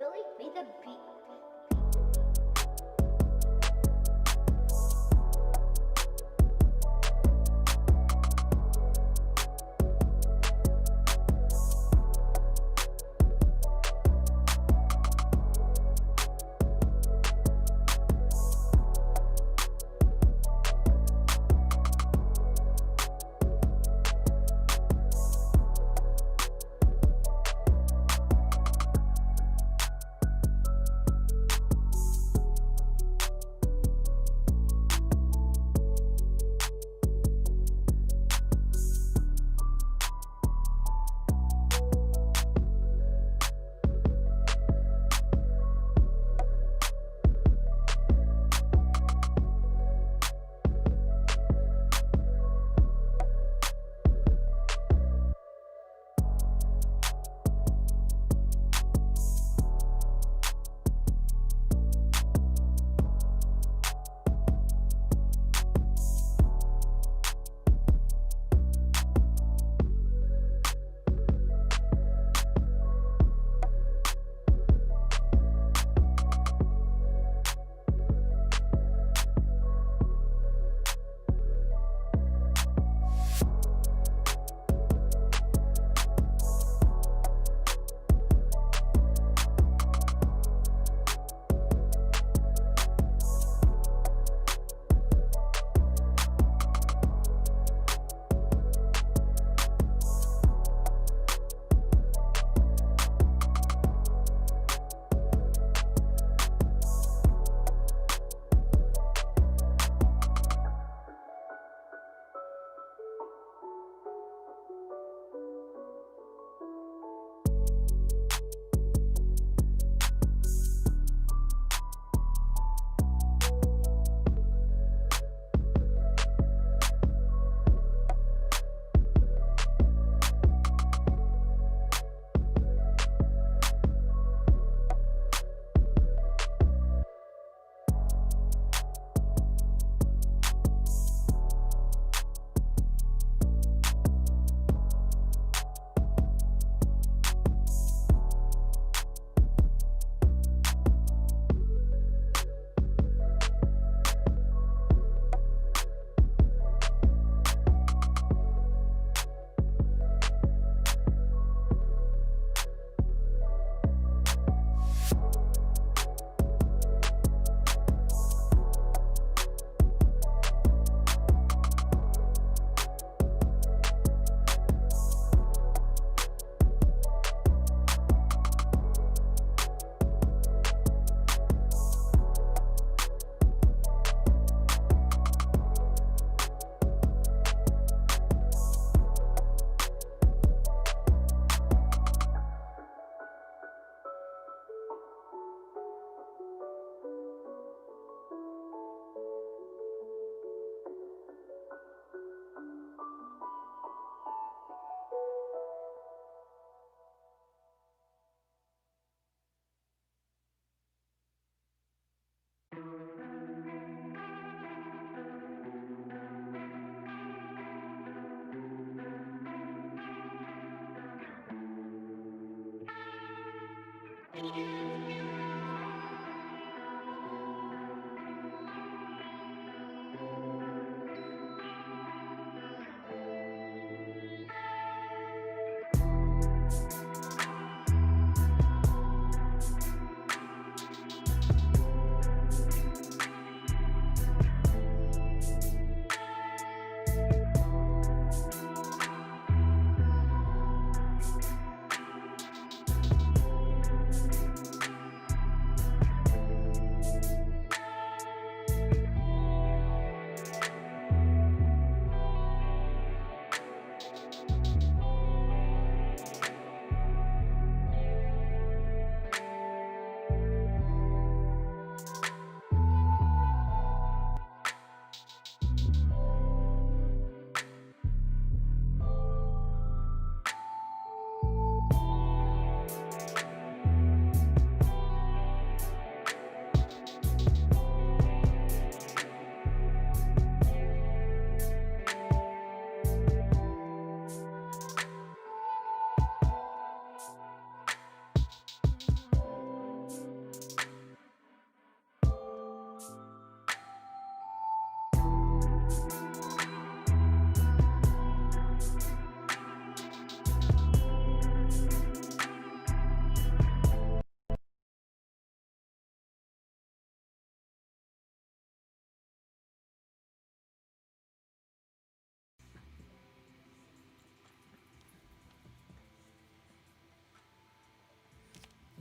Billy made the beat.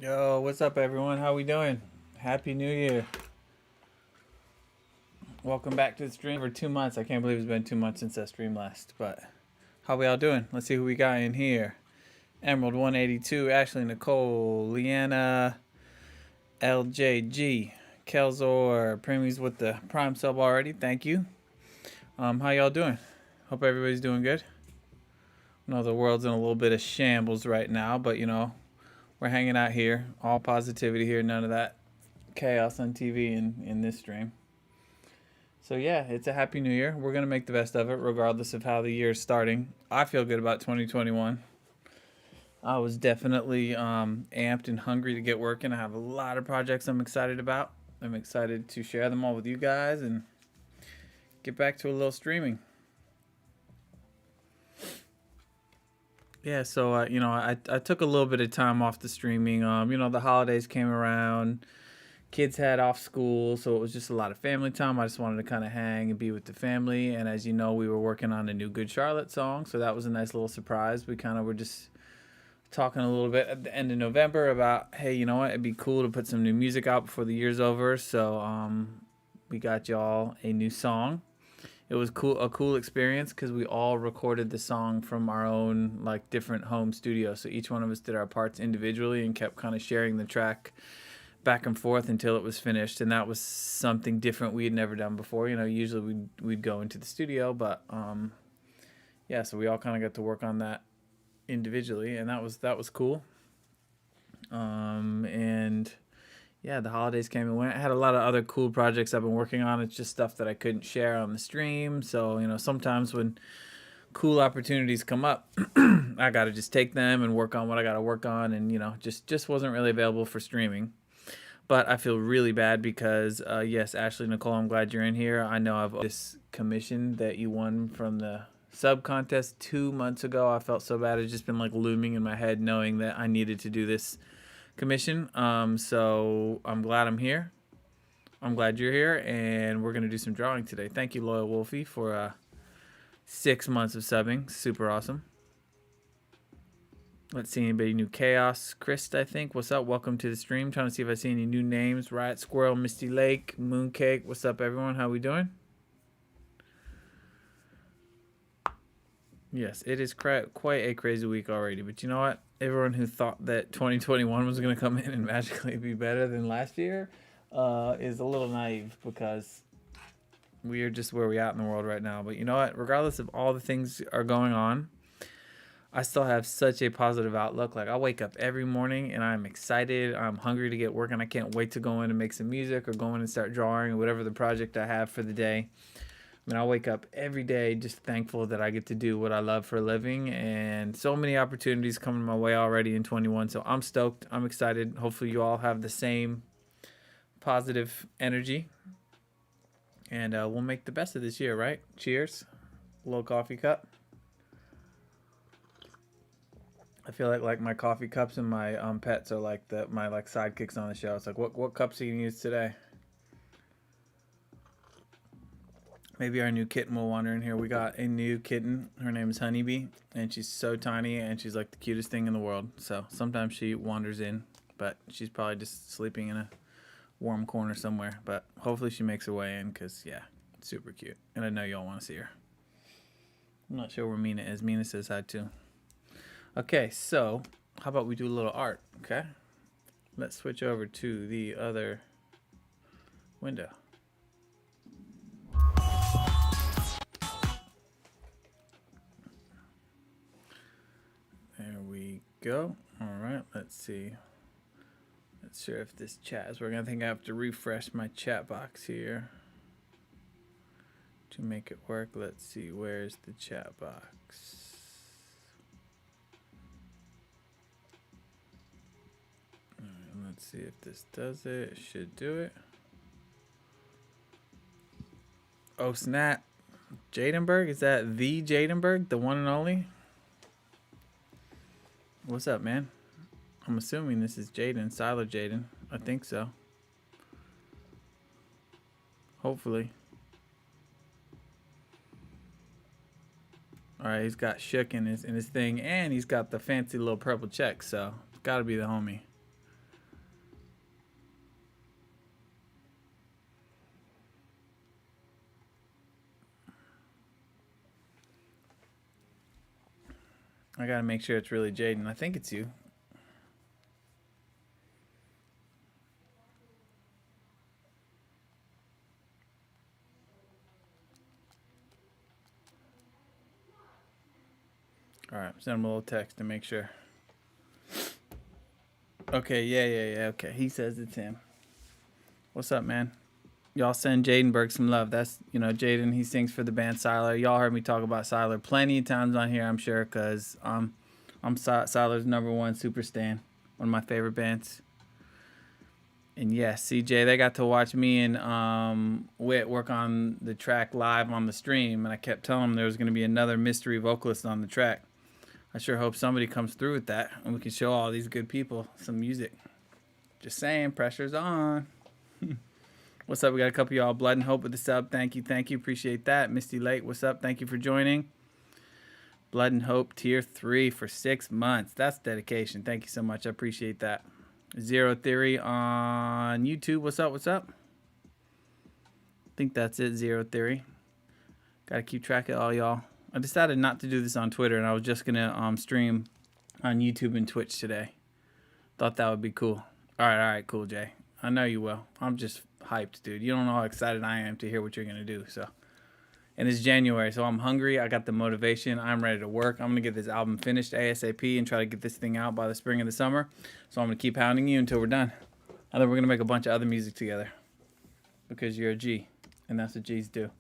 Yo, what's up, everyone? How we doing? Happy New Year. Welcome back to the stream for 2 months. I can't believe it's been 2 months since I streamed last, but how we all doing? Let's see who we got in here. Emerald 182, Ashley Nicole, Leanna, LJG, Kelzor, Premies with the Prime sub already. Thank you. How y'all doing? Hope everybody's doing good. I know the world's in a little bit of shambles right now, but we're hanging out here. All positivity here, none of that chaos on TV in this stream. So yeah, it's a happy new year. We're gonna make the best of it, regardless of how the year is starting. I feel good about 2021. I was definitely amped and hungry to get working. I have a lot of projects I'm excited about. I'm excited to share them all with you guys and get back to a little streaming. Yeah, so I took a little bit of time off the streaming. The holidays came around, kids had off school, so it was just a lot of family time. I just wanted to kind of hang and be with the family. And as you know, we were working on a new Good Charlotte song, so that was a nice little surprise. We kind of were just talking a little bit at the end of November about, hey, you know what, it'd be cool to put some new music out before the year's over. So we got y'all a new song. It was a cool experience because we all recorded the song from our own like different home studios. So each one of us did our parts individually and kept kind of sharing the track back and forth until it was finished. And that was something different we had never done before. Usually we'd go into the studio, but yeah, so we all kind of got to work on that individually, and that was cool. And yeah, the holidays came and went. I had a lot of other cool projects I've been working on. It's just stuff that I couldn't share on the stream. So sometimes when cool opportunities come up, I gotta just take them and work on what I gotta work on, and just wasn't really available for streaming. But I feel really bad because yes, Ashley Nicole, I'm glad you're in here. I know I've this commission that you won from the sub contest 2 months ago. I felt so bad. It's just been like looming in my head knowing that I needed to do this commission. So I'm glad I'm here. I'm glad you're here, and we're gonna do some drawing today. Thank you, Loyal Wolfie, for 6 months of subbing. Super awesome. Let's see, anybody new? Chaos, Chris, I think. What's up? Welcome to the stream. Trying to see if I see any new names. Riot Squirrel, Misty Lake, Mooncake. What's up, everyone? How we doing? Yes, it is quite a crazy week already. But you know what? Everyone who thought that 2021 was going to come in and magically be better than last year is a little naive, because we are just where we at in the world right now. But you know what? Regardless of all the things are going on, I still have such a positive outlook. Like, I wake up every morning and I'm excited. I'm hungry to get working. I can't wait to go in and make some music or go in and start drawing or whatever the project I have for the day. I mean, I wake up every day just thankful that I get to do what I love for a living, and so many opportunities coming my way already in 21. So I'm stoked. I'm excited. Hopefully you all have the same positive energy, and we'll make the best of this year, right? Cheers. Little coffee cup. I feel like my coffee cups and my pets are like my sidekicks on the show. It's like, what cups are you gonna use today? Maybe our new kitten will wander in here. We got a new kitten. Her name is Honeybee, and she's so tiny, and she's like the cutest thing in the world. So sometimes she wanders in, but she's probably just sleeping in a warm corner somewhere. But hopefully she makes her way in, because yeah, it's super cute, and I know y'all want to see her. I'm not sure where Mina is. Mina says hi too. Okay, so how about we do a little art, okay? Let's switch over to the other window. There we go. All right, let's see. Not sure if this chat is working. I think I have to refresh my chat box here to make it work. Let's see, where's the chat box? Let's see if this does it. It should do it. Oh, snap. Jadenberg? Is that the Jadenberg? The one and only? What's up, man? I'm assuming this is Jaden. Siler Jaden. I think so. Hopefully. Alright, he's got Shook in his thing, and he's got the fancy little purple check, so it's gotta be the homie. I gotta make sure it's really Jaden. I think it's you. All right, send him a little text to make sure. Okay, yeah. Okay, he says it's him. What's up, man? Y'all send Jadenberg some love. That's, Jaden, he sings for the band Siler. Y'all heard me talk about Siler plenty of times on here, I'm sure, because I'm Siler's #1 super stan, one of my favorite bands. And yes, CJ, they got to watch me and Wit work on the track live on the stream, and I kept telling them there was going to be another mystery vocalist on the track. I sure hope somebody comes through with that, and we can show all these good people some music. Just saying, pressure's on. What's up? We got a couple of y'all. Blood and Hope with the sub. Thank you. Appreciate that. Misty Lake, what's up? Thank you for joining. Blood and Hope tier 3 for 6 months. That's dedication. Thank you so much. I appreciate that. Zero Theory on YouTube. What's up? I think that's it. Zero Theory. Got to keep track of all y'all. I decided not to do this on Twitter, and I was just going to stream on YouTube and Twitch today. Thought that would be cool. All right, cool, Jay. I know you will. I'm just hyped, dude. You don't know how excited I am to hear what you're going to do. So, and it's January, so I'm hungry. I got the motivation. I'm ready to work. I'm going to get this album finished ASAP and try to get this thing out by the spring of the summer. So I'm going to keep hounding you until we're done. And then we're going to make a bunch of other music together because you're a G, and that's what G's do.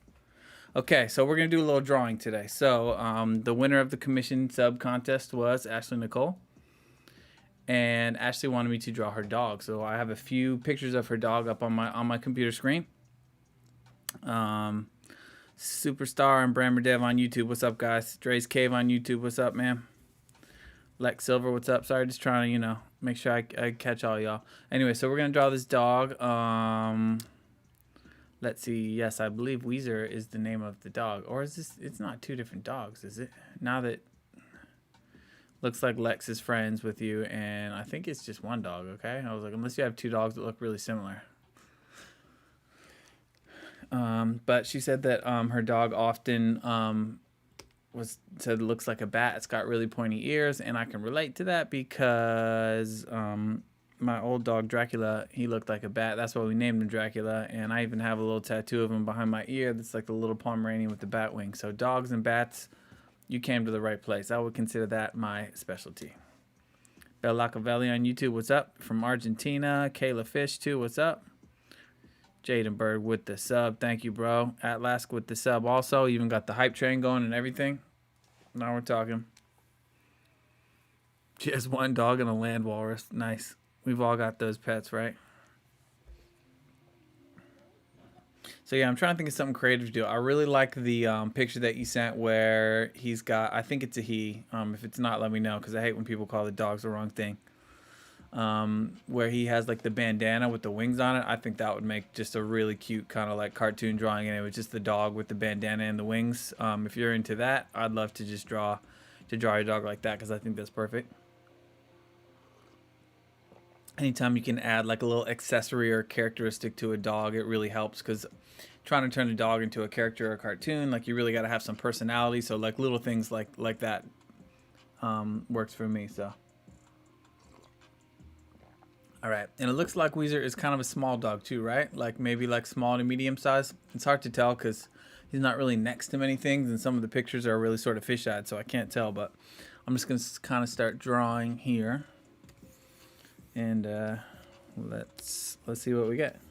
Okay, so we're going to do a little drawing today. So the winner of the commission sub contest was Ashley Nicole. And Ashley wanted me to draw her dog. So I have a few pictures of her dog up on my computer screen. Superstar and Brammer Dev on YouTube. What's up, guys? Dre's Cave on YouTube. What's up, man? Lex Silver, what's up? Sorry, just trying to, make sure I catch all y'all. Anyway, so we're going to draw this dog. Let's see. Yes, I believe Weezer is the name of the dog. Or is this, it's not two different dogs, is it? Now that looks like Lex is friends with you, and I think it's just one dog, okay? I was like, unless you have two dogs that look really similar. But she said that her dog often looks like a bat. It's got really pointy ears, and I can relate to that because my old dog Dracula, he looked like a bat. That's why we named him Dracula, and I even have a little tattoo of him behind my ear that's like the little Pomeranian with the bat wing. So dogs and bats, you came to the right place. I would consider that my specialty. Bell Lacavelli on YouTube, what's up? From Argentina. Kayla Fish, too, what's up? Jadenberg with the sub. Thank you, bro. Atlask with the sub also. You even got the hype train going and everything. Now we're talking. She has one dog and a land walrus. Nice. We've all got those pets, right? So yeah, I'm trying to think of something creative to do. I really like the picture that you sent where he's got, I think it's a he. If it's not, let me know, because I hate when people call the dogs the wrong thing. Where he has like the bandana with the wings on it. I think that would make just a really cute kind of like cartoon drawing, and it was just the dog with the bandana and the wings. If you're into that, I'd love to just draw your dog like that, because I think that's perfect. Anytime you can add like a little accessory or characteristic to a dog, it really helps, because trying to turn a dog into a character or a cartoon, like you really got to have some personality. So like little things like that works for me. So all right, and it looks like Weezer is kind of a small dog too, right? Like maybe like small to medium size. It's hard to tell because he's not really next to many things, and some of the pictures are really sort of fish-eyed, so I can't tell. But I'm just gonna kind of start drawing here. And let's see what we get.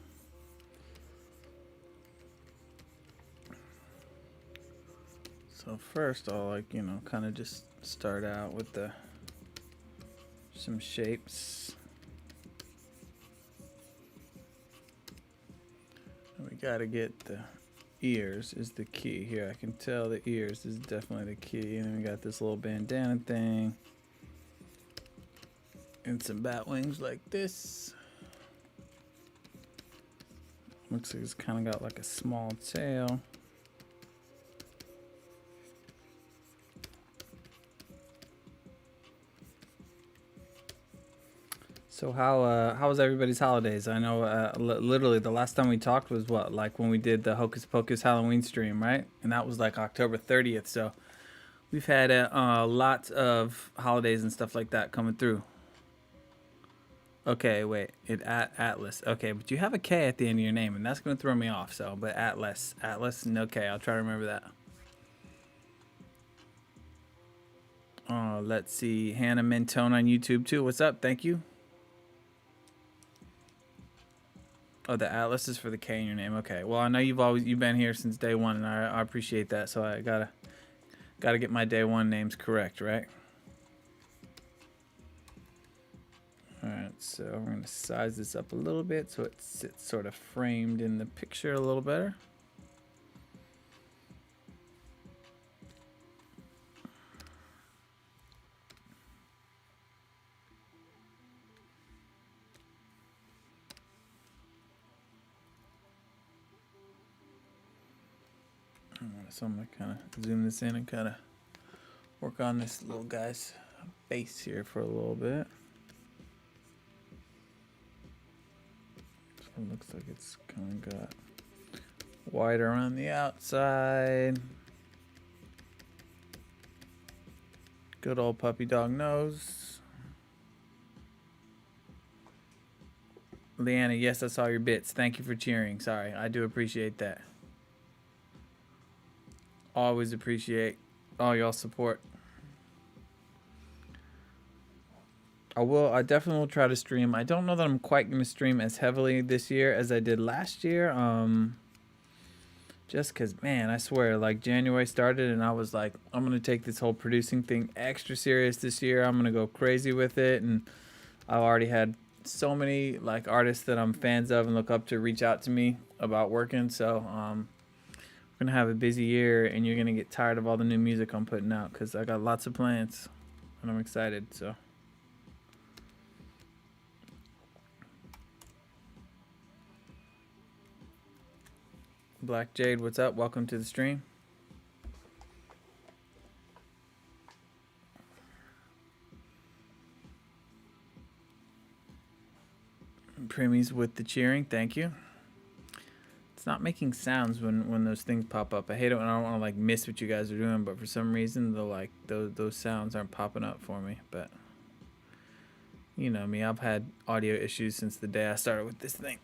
So first I'll kind of just start out with some shapes. And we gotta get the ears is the key here. I can tell the ears is definitely the key. And then we got this little bandana thing. And some bat wings like this. Looks like it's kind of got like a small tail. So how was everybody's holidays? I know literally the last time we talked was like when we did the Hocus Pocus Halloween stream, right? And that was like October 30th. So We've had lots of holidays and stuff like that coming through. Okay, wait. Atlas. Okay, but you have a K at the end of your name, and that's gonna throw me off. So, but Atlas, no K. I'll try to remember that. Let's see. Hannah Mentone on YouTube too. What's up? Thank you. Oh, the Atlas is for the K in your name. Okay. Well, I know you've been here since day one, and I appreciate that. So I gotta get my day one names correct, right? All right. So we're gonna size this up a little bit so it sits sort of framed in the picture a little better. So I'm gonna kind of zoom this in and kind of work on this little guy's face here for a little bit. So it looks like it's kind of got white around the outside. Good old puppy dog nose. Leanna, yes, I saw your bits. Thank you for cheering. Sorry, I do appreciate that. Always appreciate all y'all support. I definitely will try to stream. I don't know that I'm quite going to stream as heavily this year as I did last year. Just because, man, I swear, like January started and I was like, I'm going to take this whole producing thing extra serious this year. I'm going to go crazy with it. And I already had so many like artists that I'm fans of and look up to reach out to me about working. So, we're gonna have a busy year and you're gonna get tired of all the new music I'm putting out because I got lots of plans and I'm excited. So Black Jade, what's up? Welcome to the stream. Premies with the cheering, thank you. It's not making sounds when those things pop up. I hate it when I don't want to like miss what you guys are doing, but for some reason the like those sounds aren't popping up for me. But you know me, I've had audio issues since the day I started with this thing.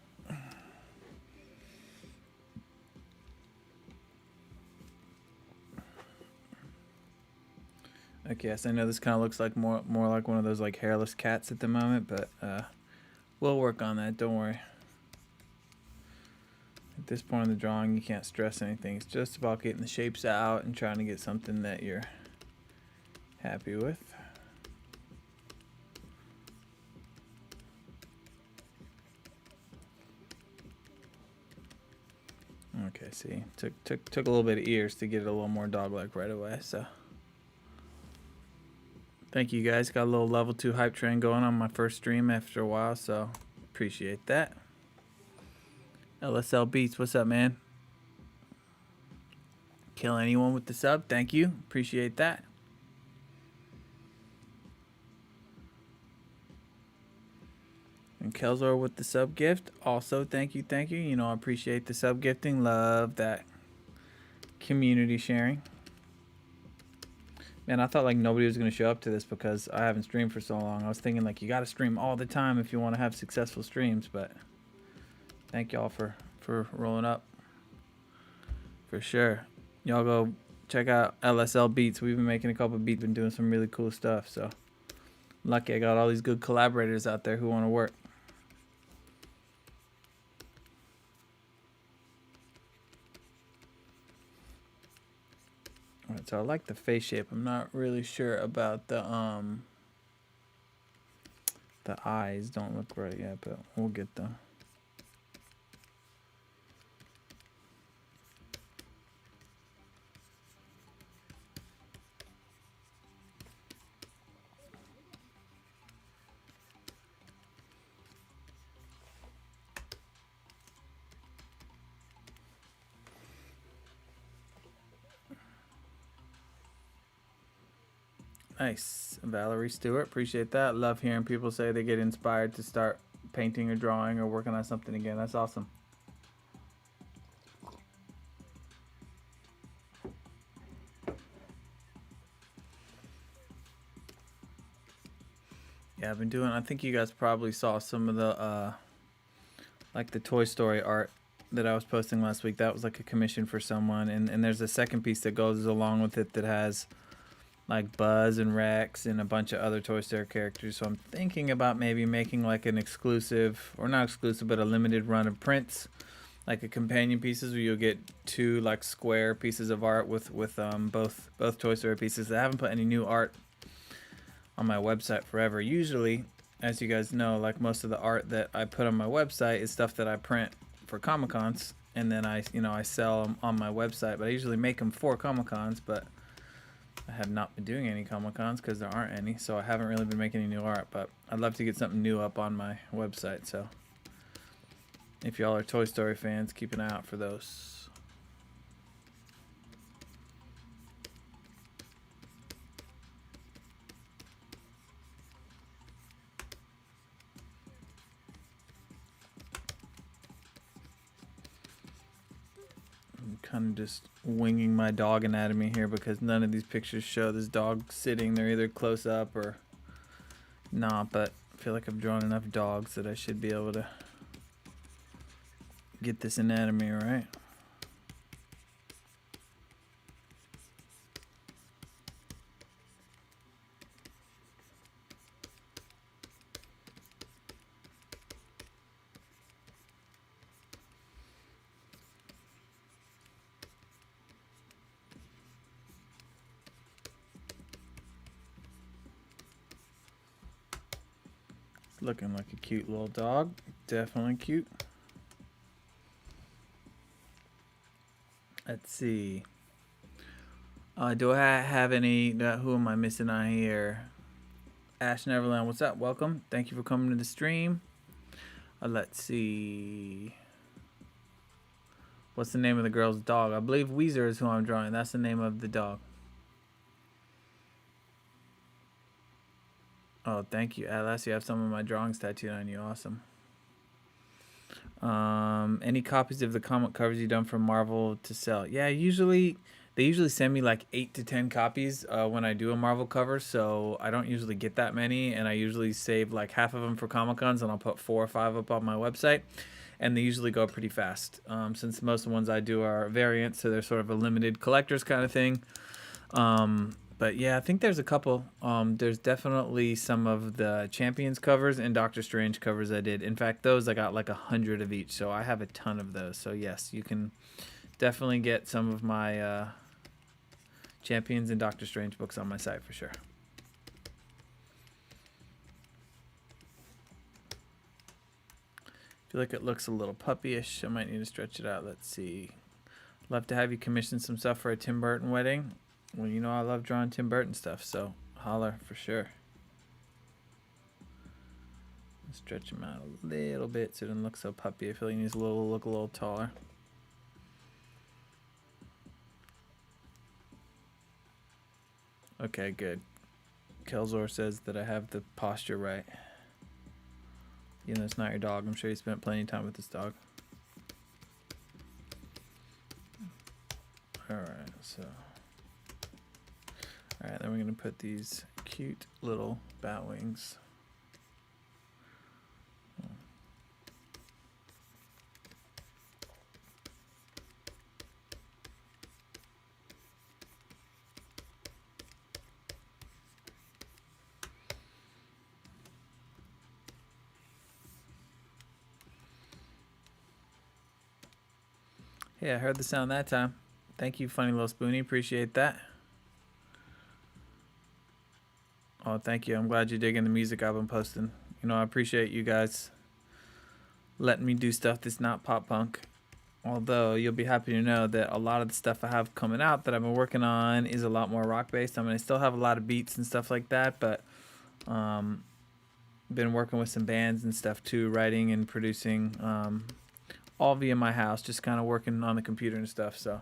Okay, yes, I know this kind of looks like more like one of those like hairless cats at the moment, but we'll work on that. Don't worry. At this point in the drawing, you can't stress anything. It's just about getting the shapes out and trying to get something that you're happy with. Okay, see, took a little bit of ears to get it a little more dog-like right away. So, thank you guys. Got a little level 2 hype train going on my first stream after a while, so appreciate that. LSL Beats, what's up, man? Kill anyone with the sub, thank you. Appreciate that. And Kelzor with the sub gift, also thank you, thank you. You know, I appreciate the sub gifting. Love that community sharing. Man, I thought like nobody was going to show up to this because I haven't streamed for so long. I was thinking like you got to stream all the time if you want to have successful streams, but thank y'all for rolling up. For sure. Y'all go check out LSL Beats. We've been making a couple of beats and doing some really cool stuff. So lucky I got all these good collaborators out there who want to work. All right, so I like the face shape. I'm not really sure about the eyes. Don't look right yet, but we'll get them. Nice. Valerie Stewart, appreciate that. Love hearing people say they get inspired to start painting or drawing or working on something again. That's awesome. Yeah, I've been doing. I think you guys probably saw some of the like the Toy Story art that I was posting last week. That was like a commission for someone, and there's a second piece that goes along with it that has like Buzz and Rex and a bunch of other Toy Story characters. So I'm thinking about maybe making like an exclusive, or not exclusive, but a limited run of prints, like a companion pieces where you'll get two like square pieces of art with both Toy Story pieces. I haven't put any new art on my website forever. Usually, as you guys know, like most of the art that I put on my website is stuff that I print for Comic Cons, and then I sell them on my website. But I usually make them for Comic Cons, but I have not been doing any Comic Cons because there aren't any, so I haven't really been making any new art. But I'd love to get something new up on my website. So if y'all are Toy Story fans, keep an eye out for those. Kind of just winging my dog anatomy here because none of these pictures show this dog sitting. They're either close up or not, but I feel like I've drawn enough dogs that I should be able to get this anatomy right. Looking like a cute little dog. Definitely cute. Let's see. Do I have any? Who am I missing on here? Ash Neverland, what's up? Welcome. Thank you for coming to the stream. Let's see. What's the name of the girl's dog? I believe Weezer is who I'm drawing. That's the name of the dog. Oh, thank you, Atlas. You have some of my drawings tattooed on you. Awesome. Any copies of the comic covers you done from Marvel to sell? Yeah, they usually send me like 8 to 10 copies when I do a Marvel cover, so I don't usually get that many, and I usually save like half of them for Comic Cons, and I'll put 4 or 5 up on my website, and they usually go pretty fast. Since most of the ones I do are variants, so they're sort of a limited collector's kind of thing. But yeah, I think there's a couple. There's definitely some of the Champions covers and Doctor Strange covers I did. In fact, those I got like 100 of each, so I have a ton of those. So yes, you can definitely get some of my Champions and Doctor Strange books on my site for sure. Feel like it looks a little puppyish. I might need to stretch it out. Let's see. Love to have you commission some stuff for a Tim Burton wedding. Well, you know I love drawing Tim Burton stuff, so holler for sure. Stretch him out a little bit so it doesn't look so puppy. I feel like he needs to look a little taller. Okay, good. Kelzor says that I have the posture right. You know, it's not your dog. I'm sure you spent plenty of time with this dog. Alright, so... Alright, then we're going to put these cute little bat wings. Hey, I heard the sound that time. Thank you, funny little Spoonie. Appreciate that. Oh, thank you. I'm glad you're digging the music I've been posting. You know, I appreciate you guys letting me do stuff that's not pop punk. Although you'll be happy to know that a lot of the stuff I have coming out that I've been working on is a lot more rock based. I mean, I still have a lot of beats and stuff like that, but been working with some bands and stuff too, writing and producing, all via my house, just kind of working on the computer and stuff. So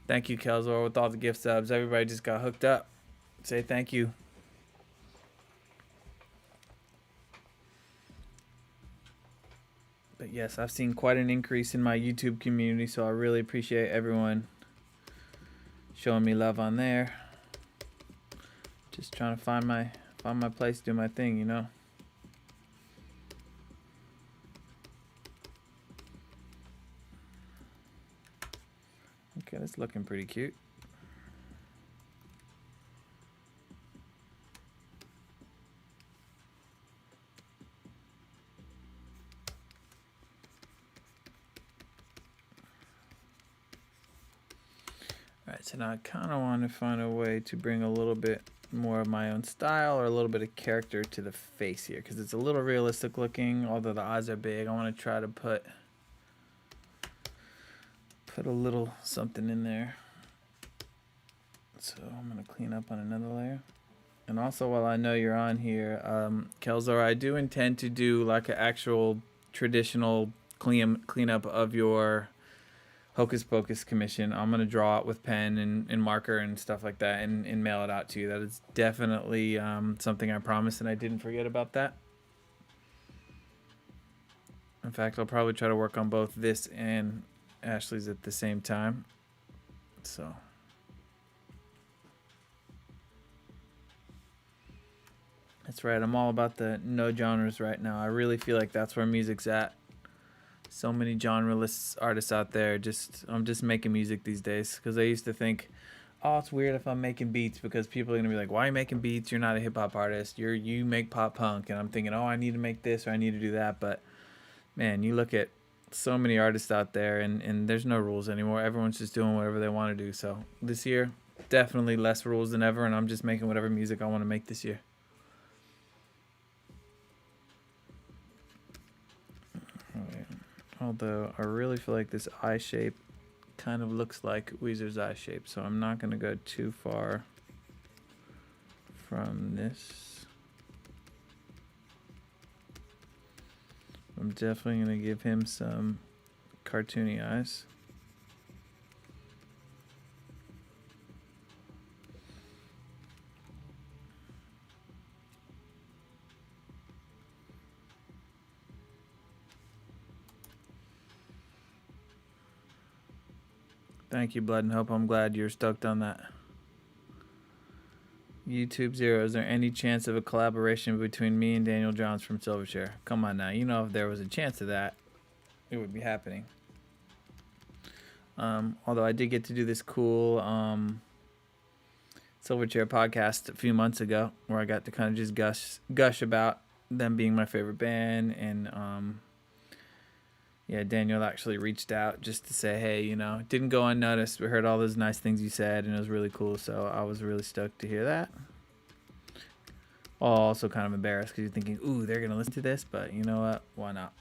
thank you, Kelzor, with all the gift subs. Everybody just got hooked up. Say thank you. But yes, I've seen quite an increase in my YouTube community, so I really appreciate everyone showing me love on there. Just trying to find find my place, do my thing, you know. Okay, that's looking pretty cute. Alright, so now I kind of want to find a way to bring a little bit more of my own style or a little bit of character to the face here, because it's a little realistic looking, although the eyes are big. I want to try to put a little something in there. So I'm going to clean up on another layer. And also, while I know you're on here, Kelzar, I do intend to do like an actual traditional cleanup of your Hocus Pocus commission. I'm going to draw it with pen and marker and stuff like that and mail it out to you. That is definitely something I promised, and I didn't forget about that. In fact, I'll probably try to work on both this and Ashley's at the same time. So that's right. I'm all about the no genres right now. I really feel like that's where music's at. So many genreless artists out there. I'm just making music these days, because I used to think, oh, it's weird if I'm making beats, because people are gonna be like, why are you making beats? You're not a hip hop artist. You make pop punk. And I'm thinking, oh, I need to make this or I need to do that. But man, you look at so many artists out there, and there's no rules anymore. Everyone's just doing whatever they want to do. So this year, definitely less rules than ever, and I'm just making whatever music I want to make this year. Although I really feel like this eye shape kind of looks like Weezer's eye shape, so I'm not going to go too far from this. I'm definitely going to give him some cartoony eyes. Thank you, Blood and Hope. I'm glad you're stoked on that. YouTube Zero, is there any chance of a collaboration between me and Daniel Johns from Silverchair? Come on now, you know if there was a chance of that, it would be happening. Although I did get to do this cool Silverchair podcast a few months ago, where I got to kind of just gush about them being my favorite band, and yeah, Daniel actually reached out just to say, hey, you know, it didn't go unnoticed. We heard all those nice things you said, and it was really cool. So I was really stoked to hear that. Also kind of embarrassed, because you're thinking, ooh, they're going to listen to this. But you know what? Why not?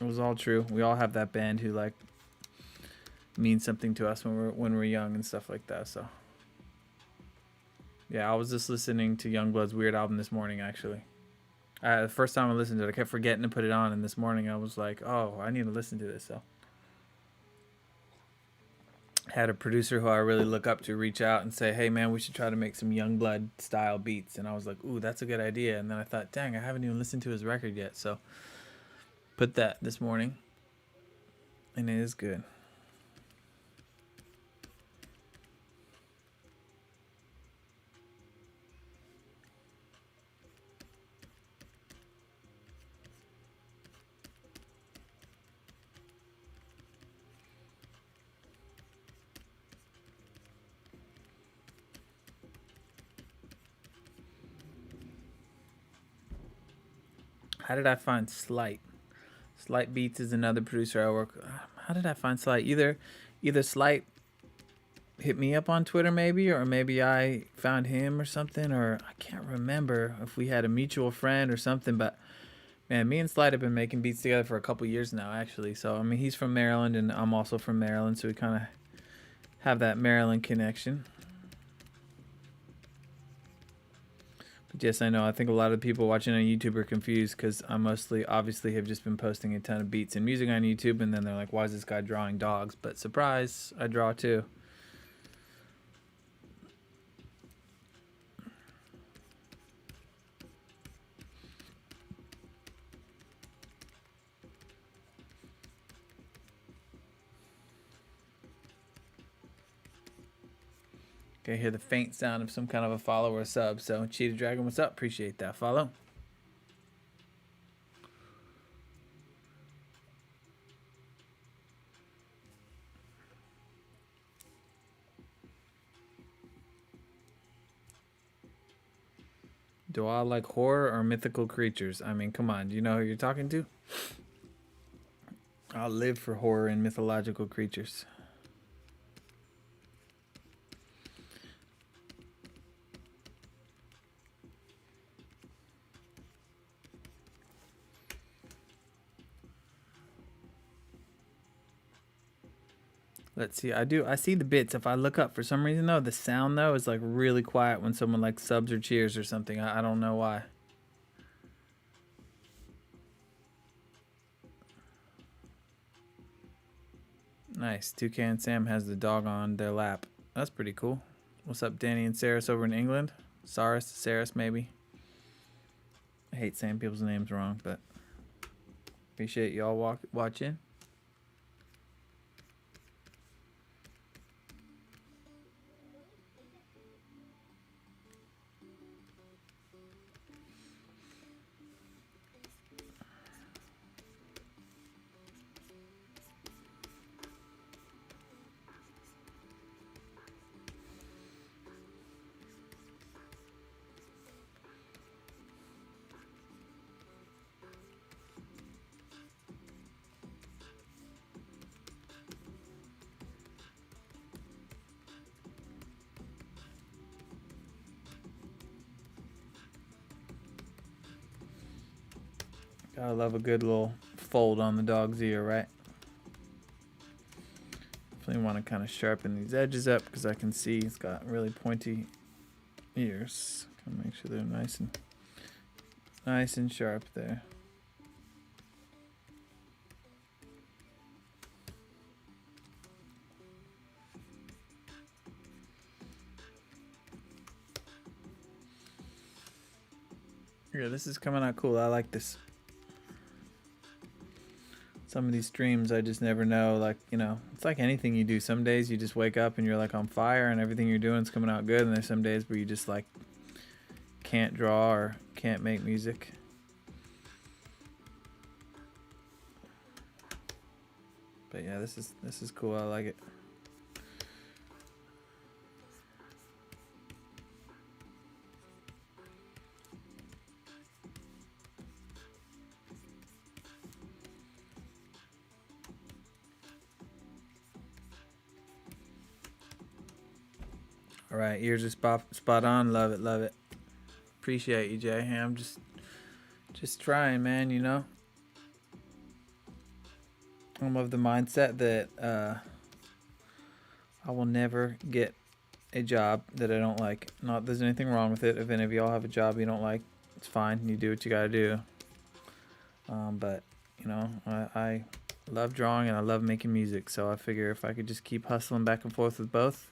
It was all true. We all have that band who, like, means something to us when we're young and stuff like that. So yeah, I was just listening to Youngblood's Weird album this morning, actually. The first time I listened to it, I kept forgetting to put it on, and this morning I was like, oh, I need to listen to this. So I had a producer who I really look up to reach out and say, hey, man, we should try to make some Youngblood style beats. And I was like, ooh, that's a good idea. And then I thought, dang, I haven't even listened to his record yet. So put that this morning, and it is good. How did I find Slight? Slight Beats is another producer I work. How did I find Slight? Either Slight hit me up on Twitter, maybe, or maybe I found him or something, or I can't remember if we had a mutual friend or something. But man, me and Slight have been making beats together for a couple years now, actually. So I mean, he's from Maryland, and I'm also from Maryland, so we kind of have that Maryland connection. Yes, I know. I think a lot of people watching on YouTube are confused, because I mostly, obviously, have just been posting a ton of beats and music on YouTube, and then they're like, why is this guy drawing dogs? But surprise, I draw too. Okay, hear the faint sound of some kind of a follow or a sub. So, Cheetah Dragon, what's up? Appreciate that follow. Do I like horror or mythical creatures? I mean, come on. Do you know who you're talking to? I'll live for horror and mythological creatures. Let's see. I see the bits. If I look up, for some reason though, the sound though is like really quiet when someone like subs or cheers or something. I don't know why. Nice. Toucan Sam has the dog on their lap. That's pretty cool. What's up, Danny and Saris over in England? Saris maybe. I hate saying people's names wrong, but appreciate y'all watching. Gotta love a good little fold on the dog's ear, right? Definitely want to kind of sharpen these edges up because I can see he's got really pointy ears. Gotta make sure they're nice and sharp there. Yeah, this is coming out cool. I like this. Some of these streams, I just never know. Like, you know, it's like anything you do. Some days you just wake up and you're like on fire and everything you're doing is coming out good. And there's some days where you just like can't draw or can't make music. But yeah, this is cool. I like it. All right, ears are spot on. Love it, love it. Appreciate you, Jay. I'm just trying, man. You know, I'm of the mindset that I will never get a job that I don't like. Not there's anything wrong with it. If any of y'all have a job you don't like, it's fine. You do what you gotta do. But you know, I love drawing and I love making music. So I figure if I could just keep hustling back and forth with both,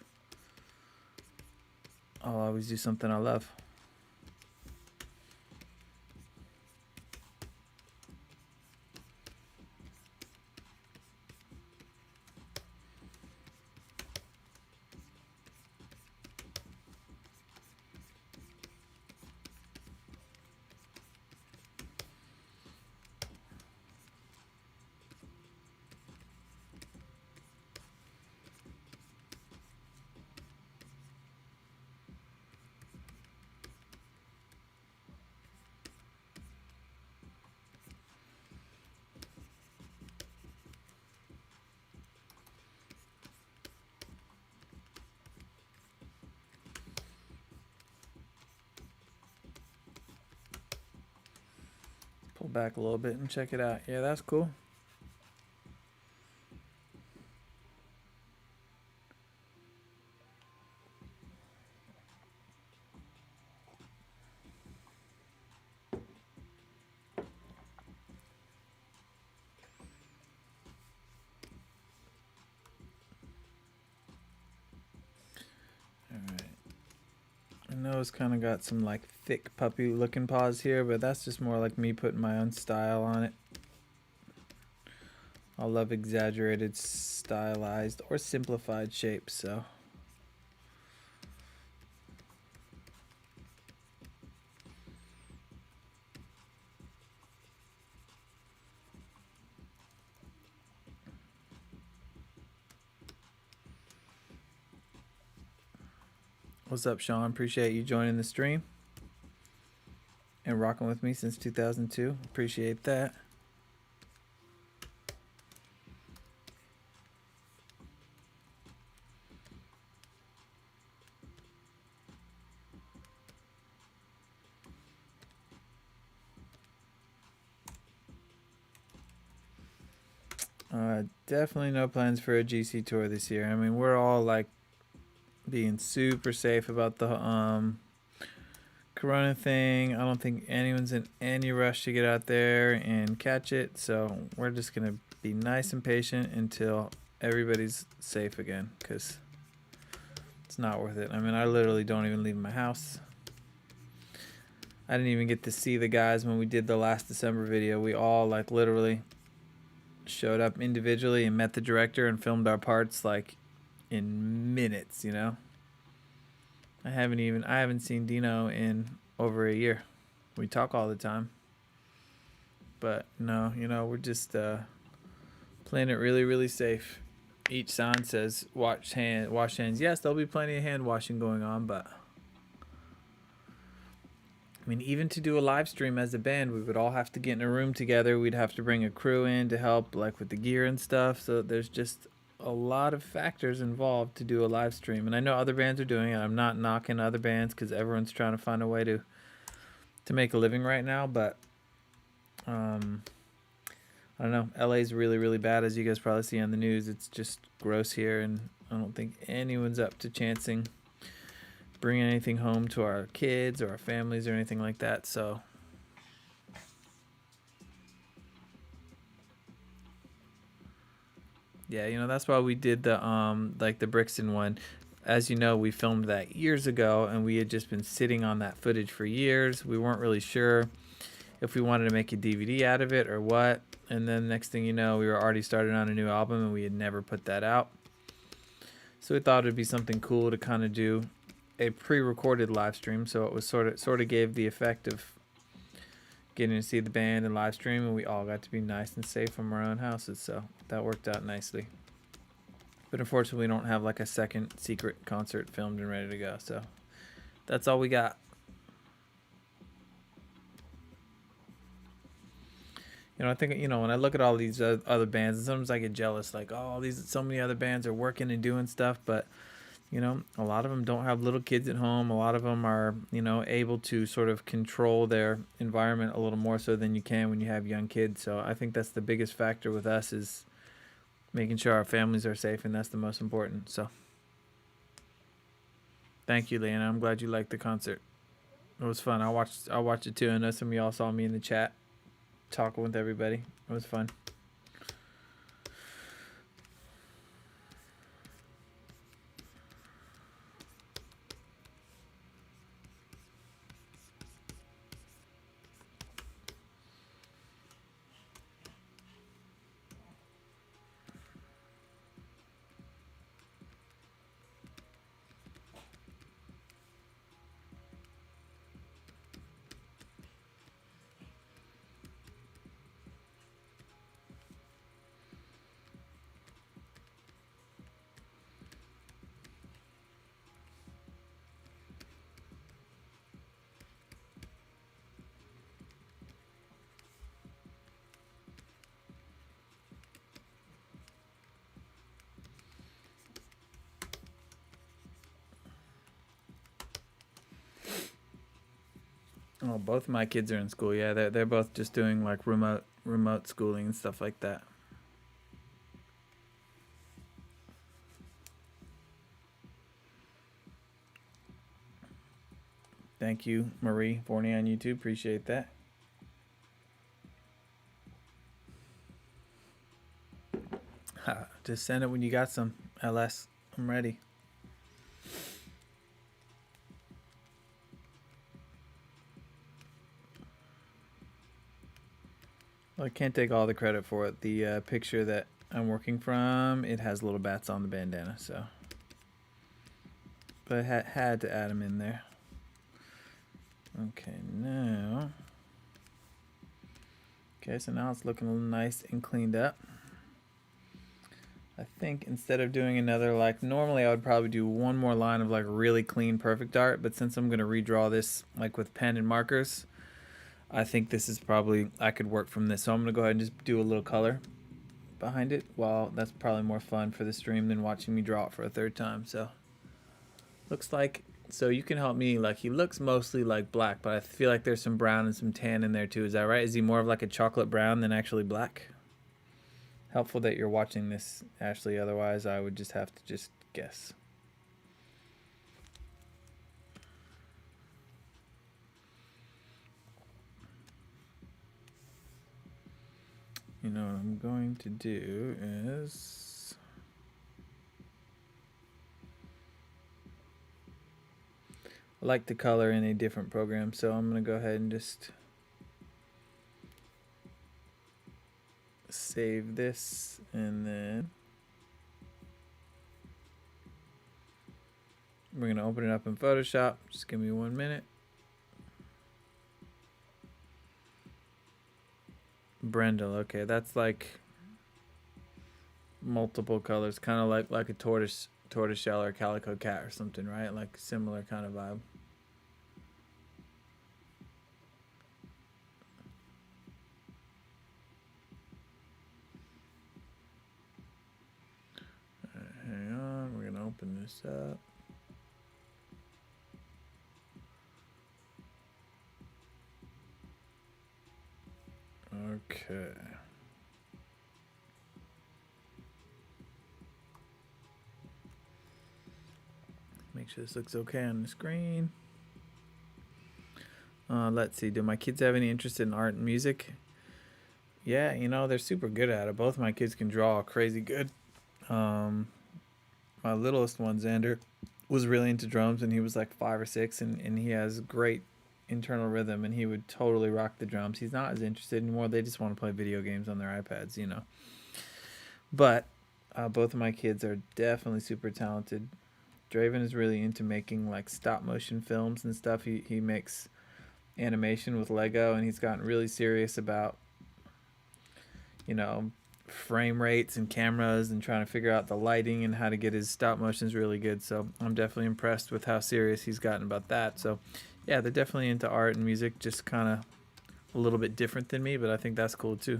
I'll always do something I love. Pull back a little bit and check it out. Yeah, that's cool. Alright. I know it's kind of got some like thick puppy looking paws here, but that's just more like me putting my own style on it. I love exaggerated, stylized, or simplified shapes, so What's up, Sean? Appreciate you joining the stream and rocking with me since 2002. Appreciate that. Definitely no plans for a GC tour this year. I mean, we're all like being super safe about the Corona thing. I don't think anyone's in any rush to get out there and catch it. So we're just gonna be nice and patient until everybody's safe again, because it's not worth it. I mean, I literally don't even leave my house. I didn't even get to see the guys when we did the last December video. We all like literally showed up individually and met the director and filmed our parts like in minutes, you know. I haven't seen Dino in over a year. We talk all the time, but no, you know, we're just playing it really, really safe. Each sign says wash hands. Yes, there'll be plenty of hand washing going on, but I mean, even to do a live stream as a band, we would all have to get in a room together. We'd have to bring a crew in to help, like with the gear and stuff. So there's just a lot of factors involved to do a live stream. And I know other bands are doing it. I'm not knocking other bands because everyone's trying to find a way to make a living right now. But I don't know. LA's really, really bad, as you guys probably see on the news. It's just gross here, and I don't think anyone's up to chancing bringing anything home to our kids or our families or anything like that. So yeah, you know, that's why we did the like the Brixton one. As you know, we filmed that years ago, and we had just been sitting on that footage for years. We weren't really sure if we wanted to make a DVD out of it or what. And then next thing you know, we were already started on a new album, and we had never put that out. So we thought it'd be something cool to kind of do a pre-recorded live stream, so it was sort of gave the effect of getting to see the band and live stream, and we all got to be nice and safe from our own houses, so that worked out nicely. But unfortunately, we don't have like a second secret concert filmed and ready to go, so that's all we got. You know, I think, you know, when I look at all these other bands, and sometimes I get jealous, like, oh, so many other bands are working and doing stuff, but you know, a lot of them don't have little kids at home. A lot of them are, you know, able to sort of control their environment a little more so than you can when you have young kids. So I think that's the biggest factor with us, is making sure our families are safe, and that's the most important. So thank you, Leanna. I'm glad you liked the concert. It was fun. I watched it too. I know some of y'all saw me in the chat talking with everybody. It was fun. Oh, both of my kids are in school. Yeah, they're both just doing like remote schooling and stuff like that. Thank you, Marie Forney on YouTube. Appreciate that. Just send it when you got some, LS. I'm ready. Well, I can't take all the credit for it. The picture that I'm working from, it has little bats on the bandana, so. But I had to add them in there. Okay, now. Okay, so now it's looking nice and cleaned up. I think instead of doing another, like normally I would probably do one more line of like really clean perfect art, but since I'm going to redraw this like with pen and markers, I think this is probably, I could work from this. So I'm going to go ahead and just do a little color behind it. Well, that's probably more fun for the stream than watching me draw it for a third time. So looks like, so you can help me, like he looks mostly like black, but I feel like there's some brown and some tan in there too. Is that right? Is he more of like a chocolate brown than actually black? Helpful that you're watching this, Ashley. Otherwise, I would just have to just guess. You know what I'm going to do is I like to color in a different program, so I'm going to go ahead and just save this, and then we're going to open it up in Photoshop. Just give me 1 minute. Brendel, okay, that's like multiple colors, kind of like a tortoiseshell or calico cat or something, right? Like similar kind of vibe. Hang on, we're gonna open this up. Okay. Make sure this looks okay on the screen. Let's see, do my kids have any interest in art and music? Yeah, you know, they're super good at it. Both my kids can draw crazy good. My littlest one, Xander, was really into drums, and he was like 5 or 6, and he has great internal rhythm, and he would totally rock the drums. He's not as interested anymore. They just want to play video games on their iPads, you know. But both of my kids are definitely super talented. Draven is really into making like stop motion films and stuff. He makes animation with Lego, and he's gotten really serious about, you know, frame rates and cameras and trying to figure out the lighting and how to get his stop motions really good. So I'm definitely impressed with how serious he's gotten about that. So yeah, they're definitely into art and music, just kind of a little bit different than me, but I think that's cool too.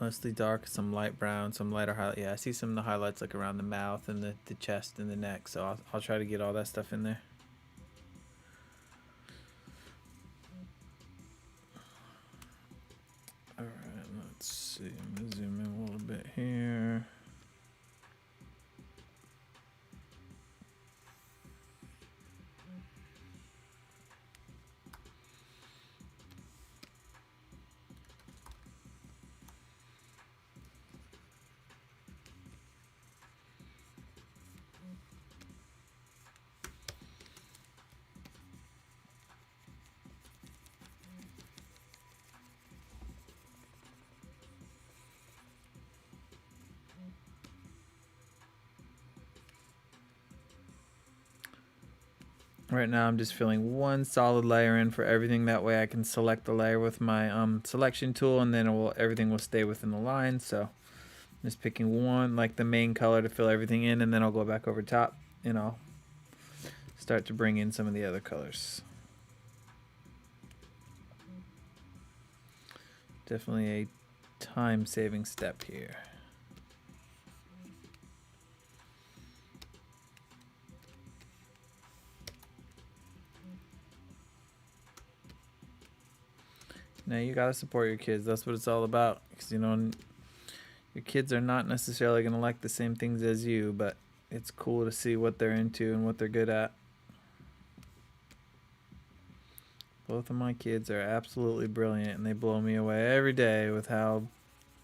Mostly dark, some light brown, some lighter highlight. Yeah, I see some of the highlights like around the mouth and the chest and the neck, so I'll try to get all that stuff in there. Alright, let's see. I'm going to zoom in a little bit here. Right now I'm just filling one solid layer in for everything. That way I can select the layer with my selection tool, and then everything will stay within the line. So I'm just picking one, like the main color, to fill everything in, and then I'll go back over top and I'll start to bring in some of the other colors. Definitely a time-saving step here. Now you gotta support your kids. That's what it's all about. Because, you know, your kids are not necessarily gonna like the same things as you, but it's cool to see what they're into and what they're good at. Both of my kids are absolutely brilliant, and they blow me away every day with how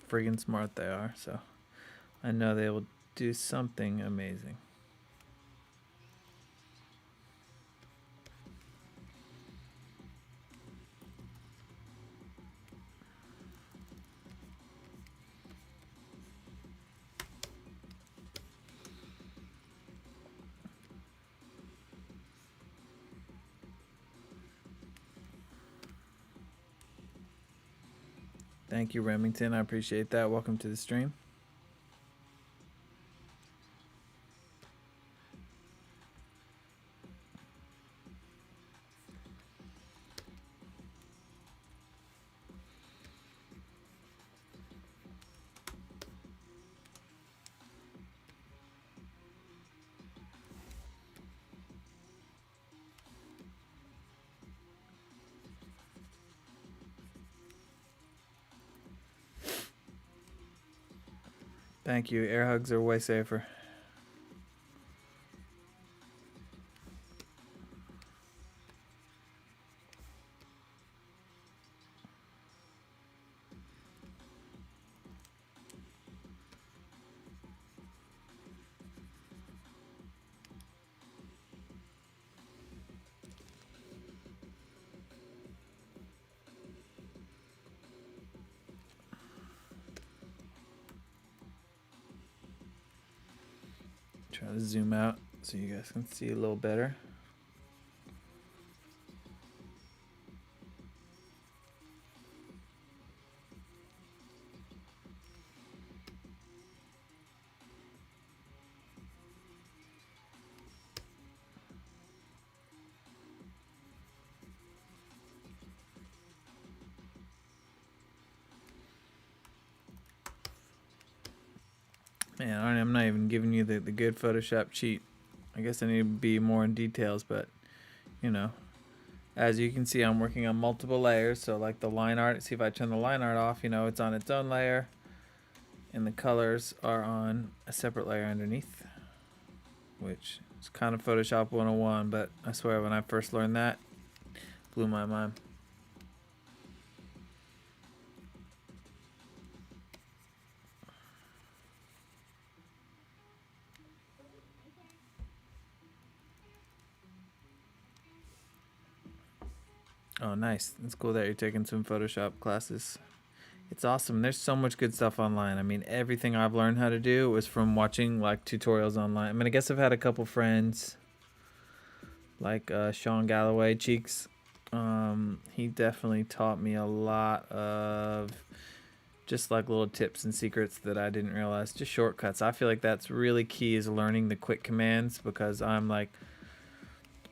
friggin' smart they are. So I know they will do something amazing. Thank you, Remington. I appreciate that. Welcome to the stream. Thank you. Air hugs are way safer. Try to zoom out so you guys can see a little better. Man, I'm not even giving you the good Photoshop cheat. I guess I need to be more in details, but you know, as you can see, I'm working on multiple layers. So like the line art, see if I turn the line art off, you know, it's on its own layer and the colors are on a separate layer underneath, which is kind of Photoshop 101, but I swear when I first learned that, blew my mind. Oh, nice. It's cool that you're taking some Photoshop classes. It's awesome. There's so much good stuff online. I mean, everything I've learned how to do was from watching like tutorials online. I mean, I guess I've had a couple friends like Sean Galloway, Cheeks. He definitely taught me a lot of just like little tips and secrets that I didn't realize. Just shortcuts. I feel like that's really key, is learning the quick commands, because I'm like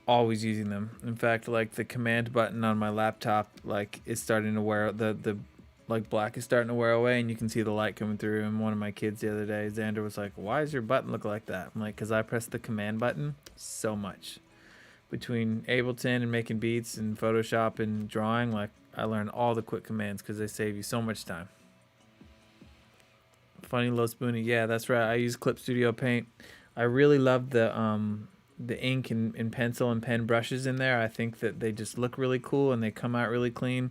always using them. In fact, like the command button on my laptop like is starting to wear the like black is starting to wear away, and you can see the light coming through. And one of my kids the other day, Xander, was like, "Why does your button look like that?" I'm like, "Cause I press the command button so much." Between Ableton and making beats and Photoshop and drawing, like I learned all the quick commands because they save you so much time. Funny Low Spoonie, yeah, that's right. I use Clip Studio Paint. I really love the ink and pencil and pen brushes in there. I think that they just look really cool and they come out really clean.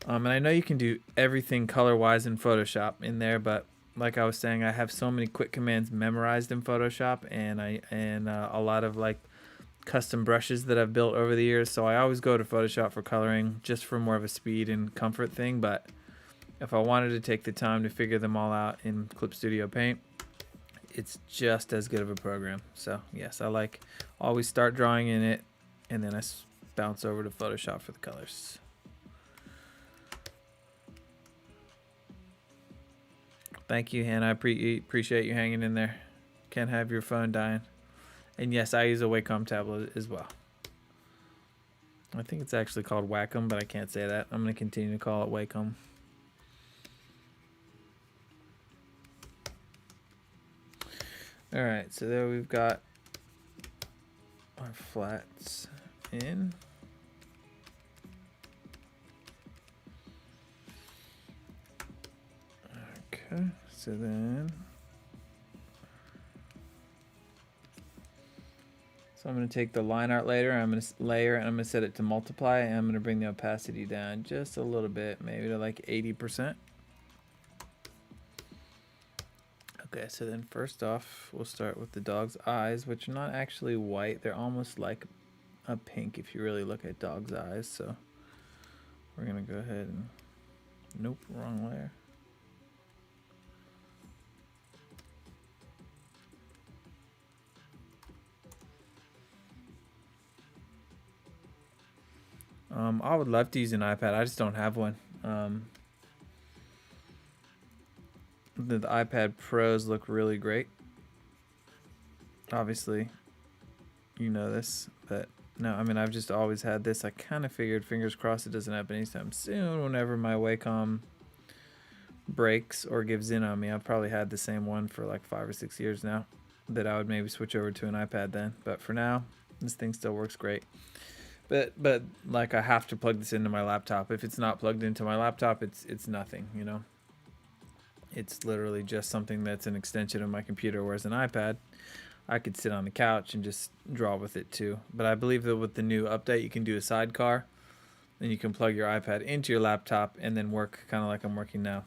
And I know you can do everything color-wise in Photoshop in there, but like I was saying, I have so many quick commands memorized in Photoshop, and a lot of like custom brushes that I've built over the years. So I always go to Photoshop for coloring, just for more of a speed and comfort thing. But if I wanted to take the time to figure them all out in Clip Studio Paint, it's just as good of a program. So yes, I like always start drawing in it, and then I bounce over to Photoshop for the colors. Thank you, Hannah. I appreciate you hanging in there. Can't have your phone dying. And yes, I use a Wacom tablet as well. I think it's actually called Wacom, but I can't say that. I'm going to continue to call it Wacom. All right, so there we've got our flats in. Okay, so then, so I'm going to take the line art layer, I'm going to layer, and I'm going to set it to multiply, and I'm going to bring the opacity down just a little bit, maybe to like 80%. Okay, so then first off, we'll start with the dog's eyes, which are not actually white. They're almost like a pink if you really look at dog's eyes. So we're going to go ahead and, nope, wrong layer. I would love to use an iPad. I just don't have one. The iPad Pros look really great. Obviously, you know this, but no, I mean, I've just always had this. I kind of figured, fingers crossed, it doesn't happen anytime soon. Whenever my Wacom breaks or gives in on me, I've probably had the same one for like 5 or 6 years now, that I would maybe switch over to an iPad then. But for now, this thing still works great. But like, I have to plug this into my laptop. If it's not plugged into my laptop, it's nothing, you know. It's literally just something that's an extension of my computer, whereas an iPad, I could sit on the couch and just draw with it too. But I believe that with the new update, you can do a sidecar. Then you can plug your iPad into your laptop and then work kind of like I'm working now.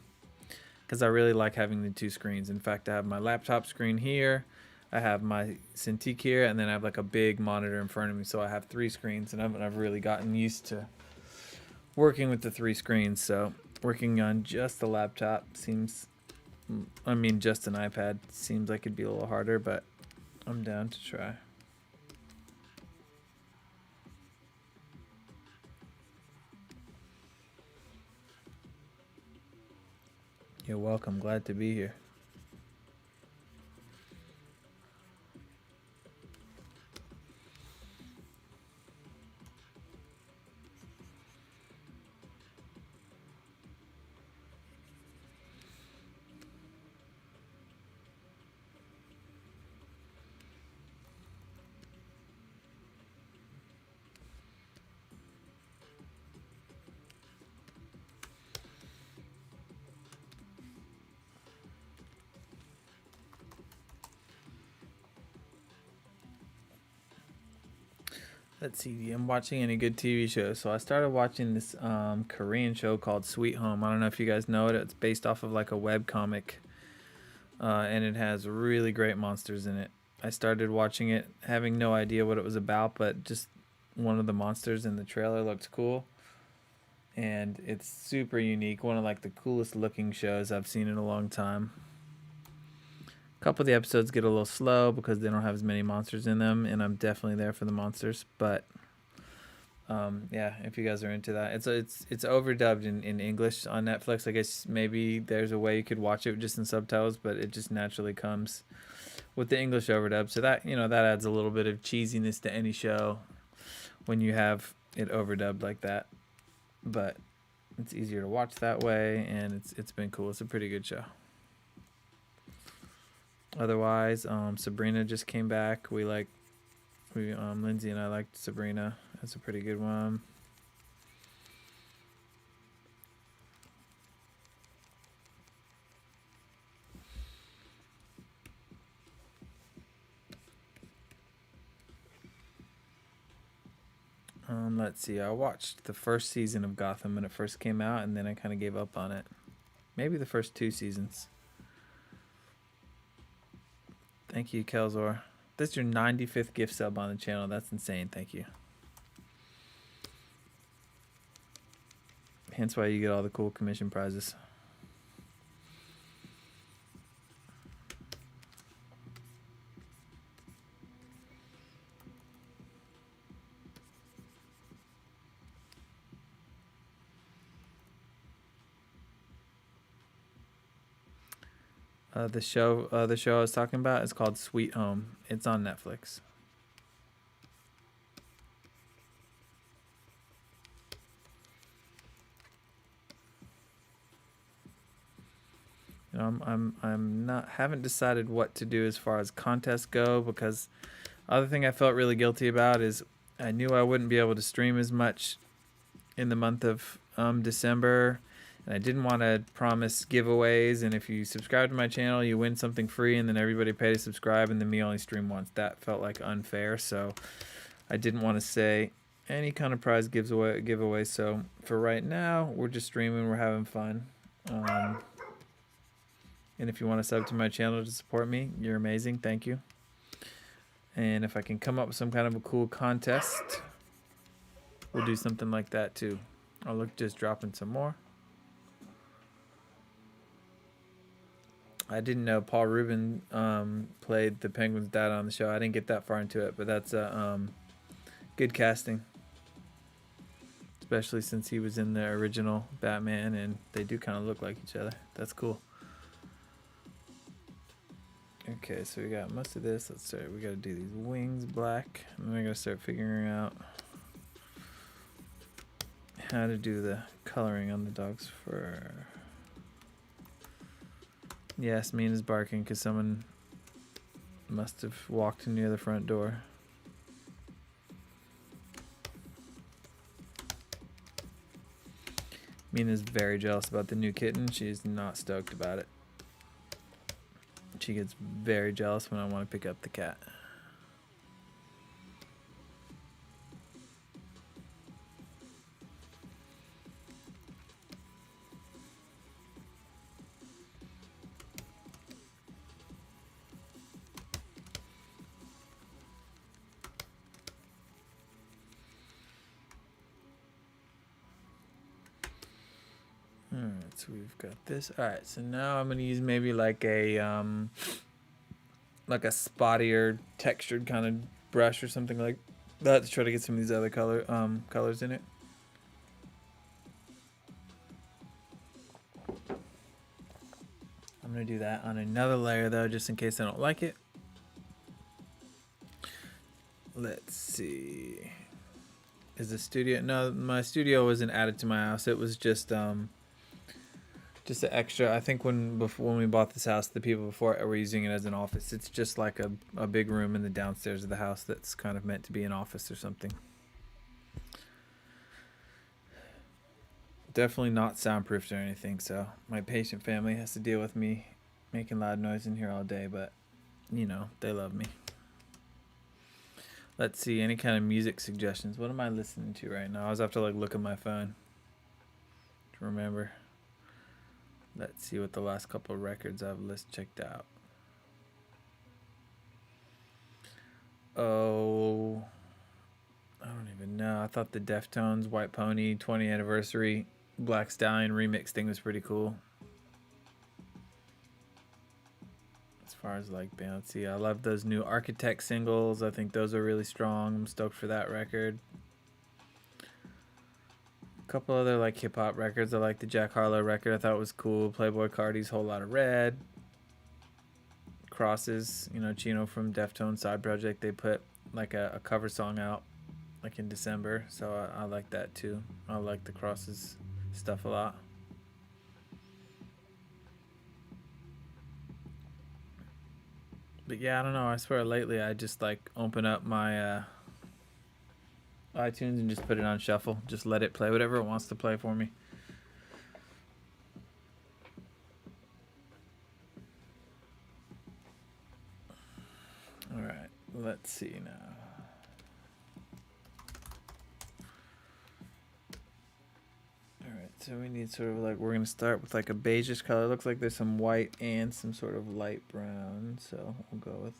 Because I really like having the two screens. In fact, I have my laptop screen here, I have my Cintiq here, and then I have like a big monitor in front of me. So I have 3 screens, and I've really gotten used to working with the 3 screens. So working on just the laptop seems, I mean, just an iPad seems like it'd be a little harder, but I'm down to try. You're welcome. Glad to be here. Let's see. I'm watching any good TV shows. So I started watching this Korean show called Sweet Home. I don't know if you guys know it. It's based off of like a web comic, and it has really great monsters in it. I started watching it having no idea what it was about, but just one of the monsters in the trailer looked cool, and it's super unique. One of like the coolest looking shows I've seen in a long time. A couple of the episodes get a little slow because they don't have as many monsters in them, and I'm definitely there for the monsters. But yeah, if you guys are into that, it's overdubbed in English on Netflix. I guess maybe there's a way you could watch it just in subtitles, but it just naturally comes with the English overdub. So that, you know, that adds a little bit of cheesiness to any show when you have it overdubbed like that. But it's easier to watch that way, and it's been cool. It's a pretty good show. Otherwise, Sabrina just came back. Lindsay and I liked Sabrina. That's a pretty good one. Let's see. I watched the first season of Gotham when it first came out, and then I kind of gave up on it. Maybe the first 2 seasons. Thank you, Kelzor. That's your 95th gift sub on the channel. That's insane. Thank you. Hence why you get all the cool commission prizes. The show I was talking about is called Sweet Home. It's on Netflix. You know, I'm not haven't decided what to do as far as contests go, because other thing I felt really guilty about is I knew I wouldn't be able to stream as much in the month of December, and I didn't want to promise giveaways, and if you subscribe to my channel you win something free, and then everybody pay to subscribe and then me only stream once. That felt like unfair, so I didn't want to say any kind of prize giveaway. So for right now, we're just streaming, we're having fun. And if you want to sub to my channel to support me, you're amazing. Thank you. And if I can come up with some kind of a cool contest, we'll do something like that too. I'll look just dropping some more. I didn't know Paul Rubin played the Penguin's dad on the show. I didn't get that far into it, but that's good casting. Especially since he was in the original Batman, and they do kind of look like each other. That's cool. Okay, so we got most of this. Let's start. We got to do these wings black. And then we got to start figuring out how to do the coloring on the dog's fur. Yes, Mina's barking because someone must have walked near the front door. Mina's very jealous about the new kitten. She's not stoked about it. She gets very jealous when I want to pick up the cat. Alright, so we've got this. Alright, so now I'm gonna use maybe like a spottier textured kind of brush or something like that to try to get some of these other colors in it. I'm gonna do that on another layer though, just in case I don't like it. Let's see. Is the studio? No, my studio wasn't added to my house. It was just an extra. I think when we bought this house, the people before it were using it as an office. It's just like a big room in the downstairs of the house that's kind of meant to be an office or something. Definitely not soundproofed or anything, so my patient family has to deal with me making loud noise in here all day, but you know, they love me. Let's see, any kind of music suggestions. What am I listening to right now? I always have to like look at my phone to remember. Let's see what the last couple of records I've checked out. Oh, I don't even know. I thought the Deftones White Pony 20th anniversary Black Stallion remix thing was pretty cool. As far as like bouncy, I love those new Architect singles. I think those are really strong. I'm stoked for that record. A couple other like hip hop records. I like the Jack Harlow record. I thought it was cool. Playboy Cardi's Whole Lotta Red. Crosses, you know, Chino from Deftones side project. They put like a cover song out like in December, so I like that too. I like the Crosses stuff a lot. But yeah, I don't know. I swear lately I just like open up my iTunes and just put it on shuffle. Just let it play whatever it wants to play for me. All right, let's see now. Alright, so we need sort of like, we're going to start with like a beigeish color. It looks like there's some white and some sort of light brown. So we'll go with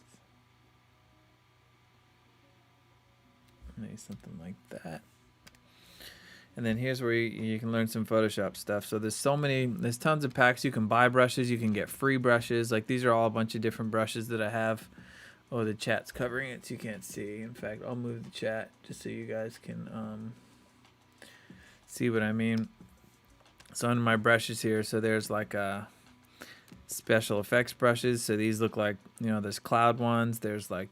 maybe something like that. And then here's where you can learn some Photoshop stuff. So there's tons of packs. You can buy brushes. You can get free brushes. Like these are all a bunch of different brushes that I have. Oh, the chat's covering it so you can't see. In fact, I'll move the chat just so you guys can see what I mean. So under my brushes here, so there's like special effects brushes. So these look like, you know, there's cloud ones. There's like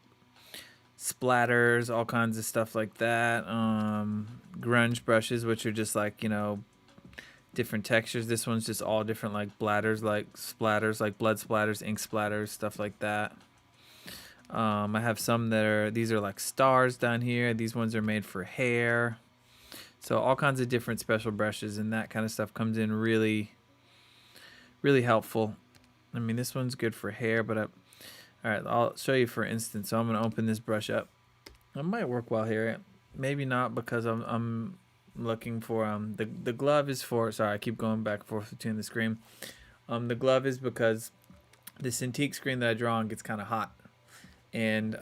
splatters, all kinds of stuff like that. Grunge brushes, which are just like, you know, different textures. This one's just all different like bladders, like splatters, like blood splatters, ink splatters, stuff like that. I have some these are like stars down here. These ones are made for hair. So all kinds of different special brushes and that kind of stuff comes in really, really helpful. I mean, this one's good for hair, but all right, I'll show you for instance. So I'm going to open this brush up. It might work well here. Maybe not because I'm looking for the glove is for, sorry, I keep going back and forth between the screen. The glove is because the Cintiq screen that I draw on gets kind of hot. And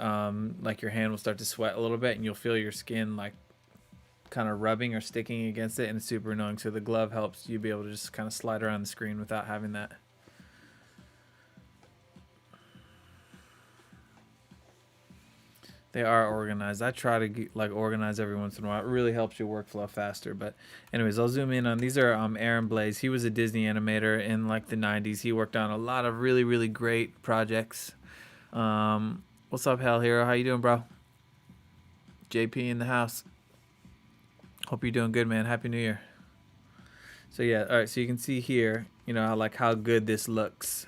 like your hand will start to sweat a little bit and you'll feel your skin like kind of rubbing or sticking against it, and it's super annoying. So the glove helps you be able to just kind of slide around the screen without having that. They are organized. I try to like organize every once in a while. It really helps your workflow faster. But anyways, I'll zoom in on these are Aaron Blaise. He was a Disney animator in like the 90s. He worked on a lot of really, really great projects. What's up, Hell Hero? How you doing, bro? JP in the house. Hope you're doing good, man. Happy New Year. So yeah, all right. So you can see here, you know, how good this looks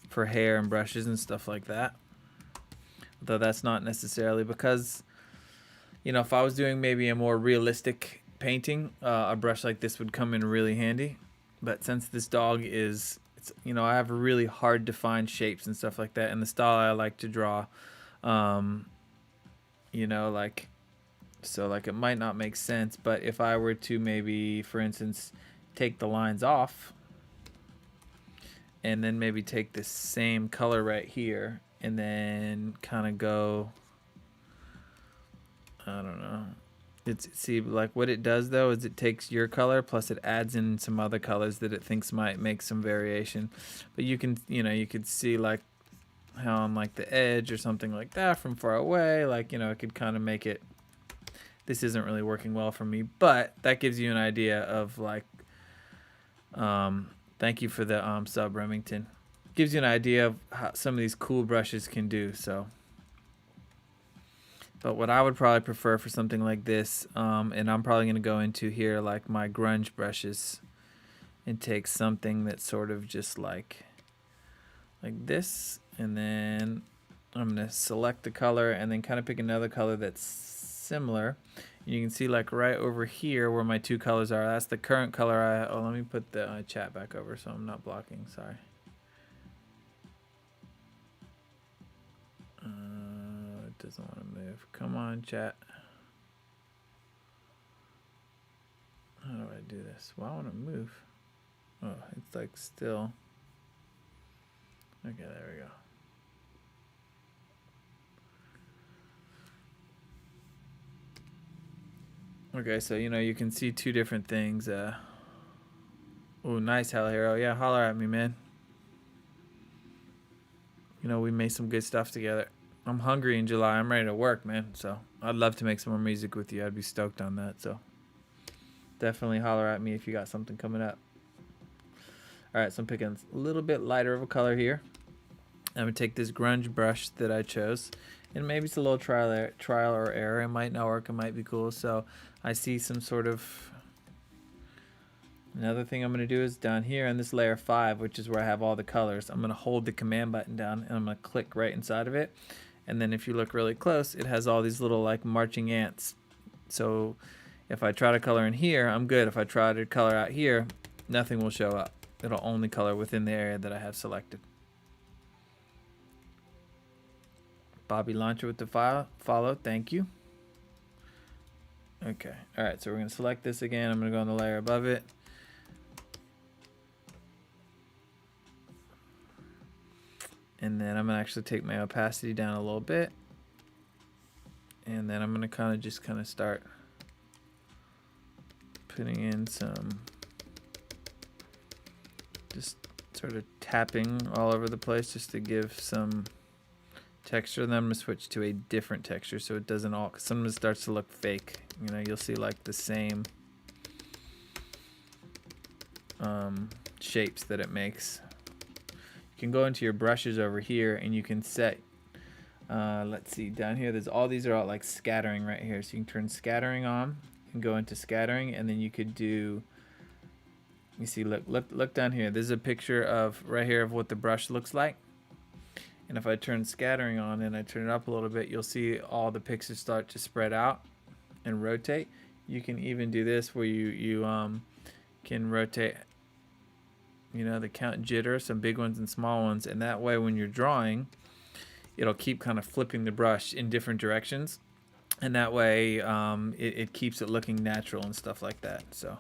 for hair and brushes and stuff like that. Though that's not necessarily because, you know, if I was doing maybe a more realistic painting, a brush like this would come in really handy. But since this dog is, you know, I have really hard to find shapes and stuff like that, and the style I like to draw, you know, like, so like it might not make sense. But if I were to maybe, for instance, take the lines off and then maybe take this same color right here and then kind of go, I don't know. See, like what it does though is it takes your color plus it adds in some other colors that it thinks might make some variation. But you can, you know, you could see like how on like the edge or something like that from far away, like, you know, it could kind of make it, this isn't really working well for me, but that gives you an idea of like, thank you for the sub, Remington. Gives you an idea of how some of these cool brushes can do. So, but what I would probably prefer for something like this, and I'm probably going to go into here like my grunge brushes and take something that's sort of just like this, and then I'm going to select the color and then kind of pick another color that's similar. You can see like right over here where my two colors are, that's the current color. Let me put the chat back over so I'm not blocking, sorry. It doesn't want to move. Come on, chat. How do I do this? Well, I want to move. Oh, it's like still. Okay, there we go. Okay, so you know you can see two different things. Oh, nice, Hell Hero. Yeah, holler at me, man. You know, we made some good stuff together. I'm hungry in July. I'm ready to work, man. So I'd love to make some more music with you. I'd be stoked on that. So definitely holler at me if you got something coming up. All right, so I'm picking a little bit lighter of a color here. I'm gonna take this grunge brush that I chose, and maybe it's a little trial or error. It might not work. It might be cool. So I see some sort of. Another thing I'm going to do is down here in this layer 5, which is where I have all the colors, I'm going to hold the command button down and I'm going to click right inside of it. And then if you look really close, it has all these little like marching ants. So if I try to color in here, I'm good. If I try to color out here, nothing will show up. It'll only color within the area that I have selected. Bobby Launcher with the follow. Thank you. Okay. All right. So we're going to select this again. I'm going to go on the layer above it. And then I'm going to actually take my opacity down a little bit. And then I'm going to kind of start putting in some, just sort of tapping all over the place just to give some texture. Then I'm going to switch to a different texture so it doesn't all, because sometimes it starts to look fake. You know, you'll see like the same shapes that it makes. You can go into your brushes over here and you can set, let's see, down here, there's all these are all like scattering right here. So you can turn scattering on and go into scattering, and then you could do, you see, look down here. This is a picture of right here of what the brush looks like. And if I turn scattering on and I turn it up a little bit, you'll see all the pixels start to spread out and rotate. You can even do this where you can rotate, you know, the count jitter, some big ones and small ones, and that way when you're drawing, it'll keep kind of flipping the brush in different directions, and that way it keeps it looking natural and stuff like that. So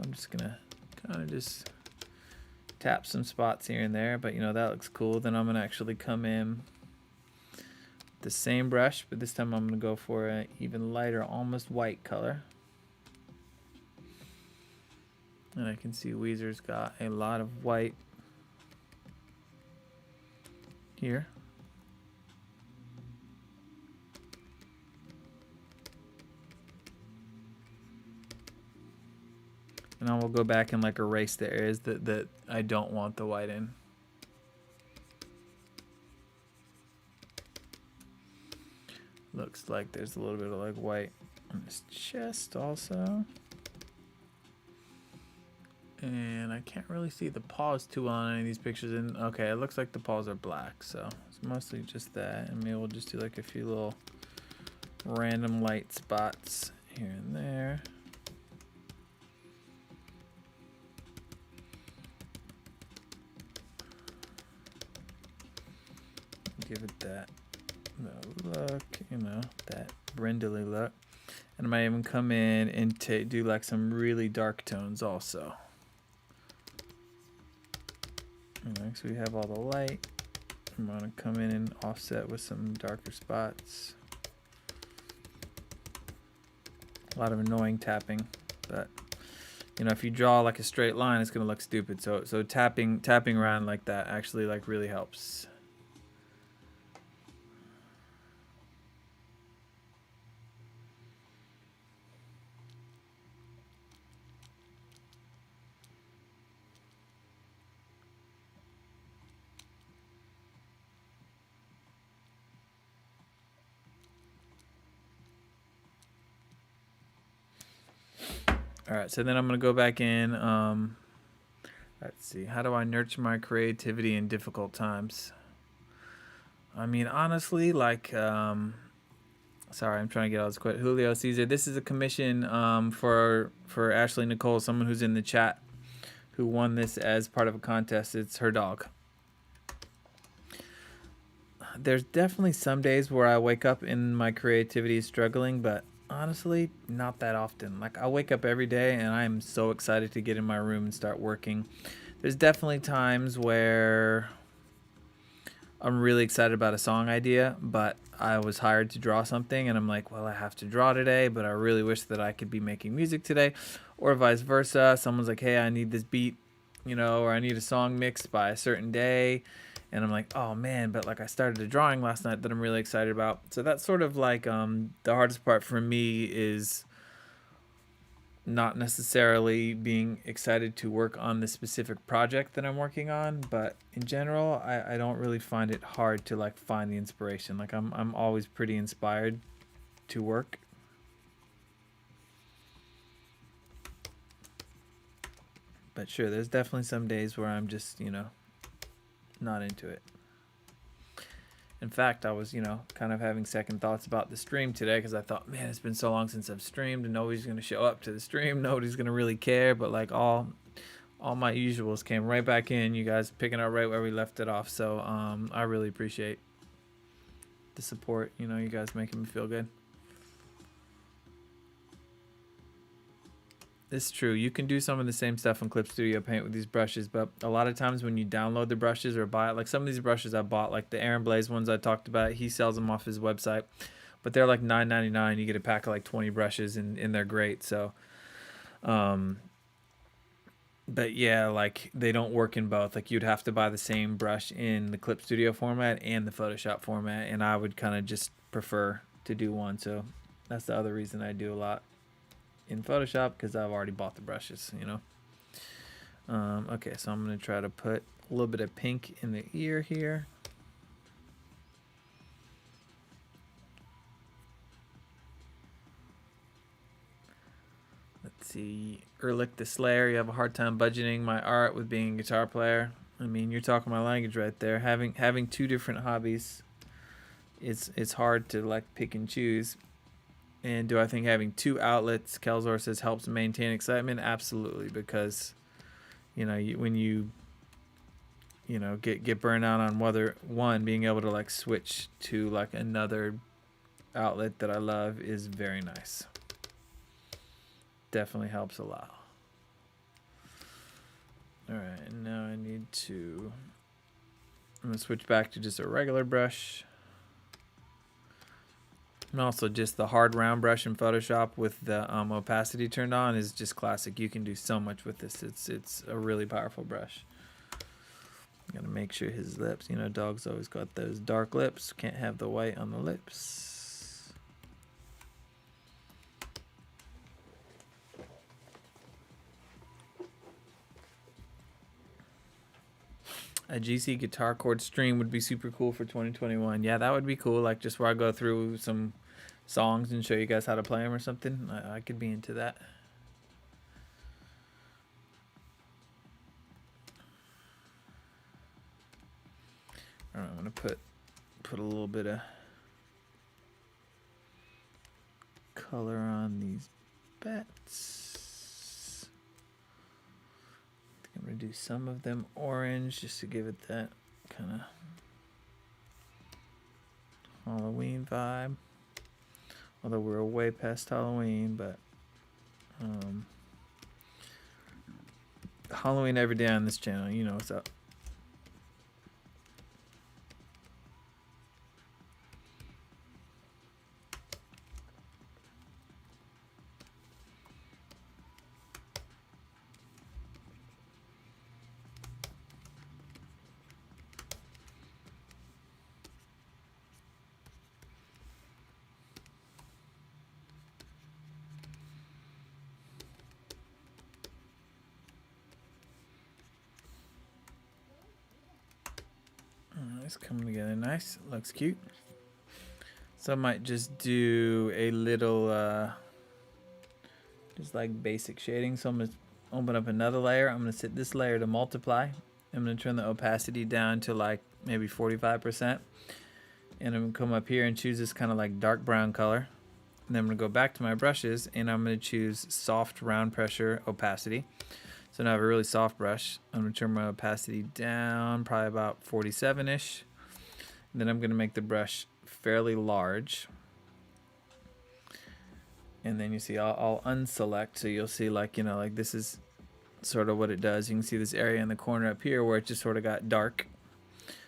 I'm just gonna kind of just tap some spots here and there, but you know, that looks cool. Then I'm gonna actually come in the same brush, but this time I'm gonna go for an even lighter, almost white color. And I can see Weezer's got a lot of white here. And I will go back and like erase the areas that I don't want the white in. Looks like there's a little bit of like white on his chest also. And I can't really see the paws too well on any of these pictures. And okay, it looks like the paws are black, so it's mostly just that. And maybe we'll just do like a few little random light spots here and there. Give it that look, you know, that brindley look. And I might even come in and do like some really dark tones also. So we have all the light. I'm gonna come in and offset with some darker spots. A lot of annoying tapping, but you know, if you draw like a straight line, it's gonna look stupid. So tapping around like that actually like really helps. All right, so then I'm gonna go back in. Let's see, how do I nurture my creativity in difficult times? I mean, honestly, like, sorry, I'm trying to get all this quick. Julio Caesar, this is a commission for Ashley Nicole, someone who's in the chat, who won this as part of a contest. It's her dog. There's definitely some days where I wake up and my creativity is struggling, but honestly, not that often. Like, I wake up every day and I'm so excited to get in my room and start working. There's definitely times where I'm really excited about a song idea, but I was hired to draw something and I'm like, well, I have to draw today, but I really wish that I could be making music today, or vice versa. Someone's like, hey, I need this beat, you know, or I need a song mixed by a certain day. And I'm like, oh man, but like I started a drawing last night that I'm really excited about. So that's sort of like the hardest part for me is not necessarily being excited to work on the specific project that I'm working on, but in general, I don't really find it hard to like find the inspiration. Like I'm always pretty inspired to work. But sure, there's definitely some days where I'm just, you know, not into it. In fact, I was, you know, kind of having second thoughts about the stream today because I thought, man, it's been so long since I've streamed and nobody's going to show up to the stream. Nobody's going to really care. But like all my usuals came right back in. You guys picking up right where we left it off. So I really appreciate the support. You know, you guys making me feel good. It's true. You can do some of the same stuff in Clip Studio Paint with these brushes, but a lot of times when you download the brushes or buy it, like some of these brushes I bought, like the Aaron Blaze ones I talked about, he sells them off his website, but they're like $9.99. You get a pack of like 20 brushes and they're great. So, but yeah, like they don't work in both. Like you'd have to buy the same brush in the Clip Studio format and the Photoshop format, and I would kind of just prefer to do one. So that's the other reason I do a lot in Photoshop, because I've already bought the brushes, you know. Okay, so I'm going to try to put a little bit of pink in the ear here. Let's see. Erlich the Slayer, you have a hard time budgeting my art with being a guitar player. I mean, you're talking my language right there. Having two different hobbies, it's hard to like pick and choose. And do I think having two outlets, Kelzor says, helps maintain excitement? Absolutely, because, you know, when you know, get burned out on whether one, being able to like switch to like another outlet that I love is very nice. Definitely helps a lot. All right, now I need to, I'm gonna switch back to just a regular brush. And also just the hard round brush in Photoshop with the opacity turned on is just classic. You can do so much with this. It's a really powerful brush. Gotta make sure his lips, you know, dog's always got those dark lips. Can't have the white on the lips. A GC guitar chord stream would be super cool for 2021. Yeah, that would be cool. Like just where I go through some songs and show you guys how to play them or something. I could be into that. All right, I'm gonna put a little bit of color on these bats. I'm gonna do some of them orange just to give it that kind of Halloween vibe. Although we're way past Halloween, but Halloween every day on this channel, you know what's up. It's coming together nice. Looks cute. So I might just do a little just like basic shading. So I'm gonna open up another layer. I'm gonna set this layer to multiply. I'm gonna turn the opacity down to like maybe 45%. And I'm gonna come up here and choose this kind of like dark brown color. And then I'm gonna go back to my brushes and I'm gonna choose soft round pressure opacity. So now I have a really soft brush. I'm gonna turn my opacity down, probably about 47-ish. And then I'm gonna make the brush fairly large. And then you see I'll unselect, so you'll see like, you know, like this is sort of what it does. You can see this area in the corner up here where it just sort of got dark.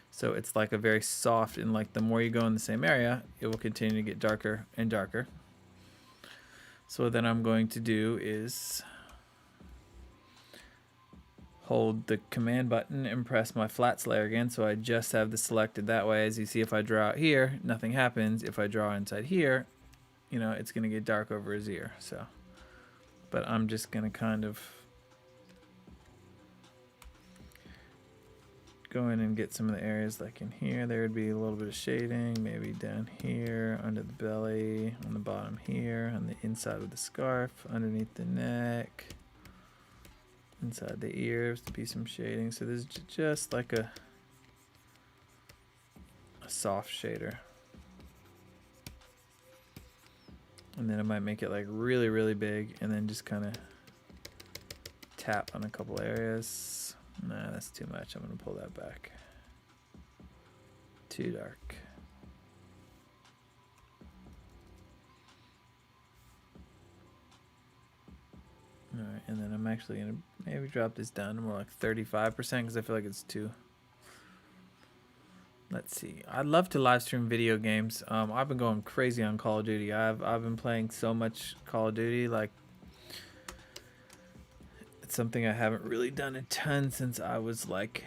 So it's like a very soft, and like the more you go in the same area, it will continue to get darker and darker. So what then I'm going to do is hold the command button and press my flats layer again, so I just have this selected. That way, as you see, if I draw out here, nothing happens. If I draw inside here, you know, it's gonna get dark over his ear. So, but I'm just gonna kind of go in and get some of the areas like in here. There would be a little bit of shading, maybe down here, under the belly, on the bottom here, on the inside of the scarf, underneath the neck, inside the ears to be some shading. So this is just like a soft shader. And then I might make it like really, really big and then just kind of tap on a couple areas. Nah, that's too much. I'm going to pull that back. Too dark. Alright, and then I'm actually going to maybe drop this down to more like 35% because I feel like it's too... Let's see. I'd love to live stream video games. I've been going crazy on Call of Duty. I've been playing so much Call of Duty. Like, it's something I haven't really done a ton since I was like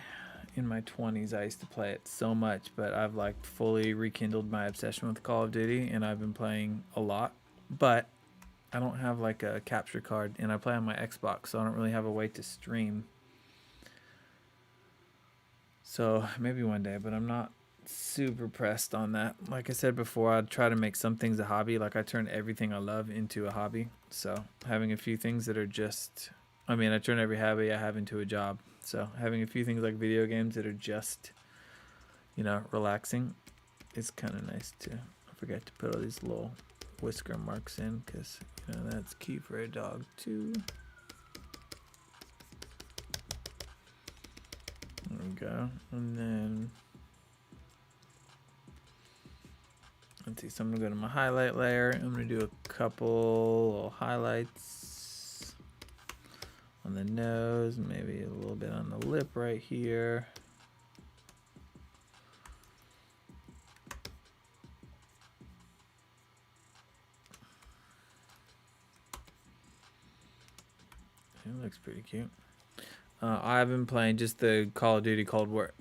in my 20s. I used to play it so much, but I've like fully rekindled my obsession with Call of Duty, and I've been playing a lot. But I don't have like a capture card, and I play on my Xbox, so I don't really have a way to stream. So maybe one day, but I'm not super pressed on that. Like I said before, I'd try to make some things a hobby. Like I turn everything I love into a hobby. So having a few things that are just, I mean, I turn every hobby I have into a job. So having a few things like video games that are just, you know, relaxing is kind of nice too. I forgot to put all these little whisker marks in because, you know, that's key for a dog too. There we go. And then let's see, so I'm gonna go to my highlight layer. I'm gonna do a couple little highlights on the nose, maybe a little bit on the lip right here. It looks pretty cute. I've been playing just the Call of Duty Cold War.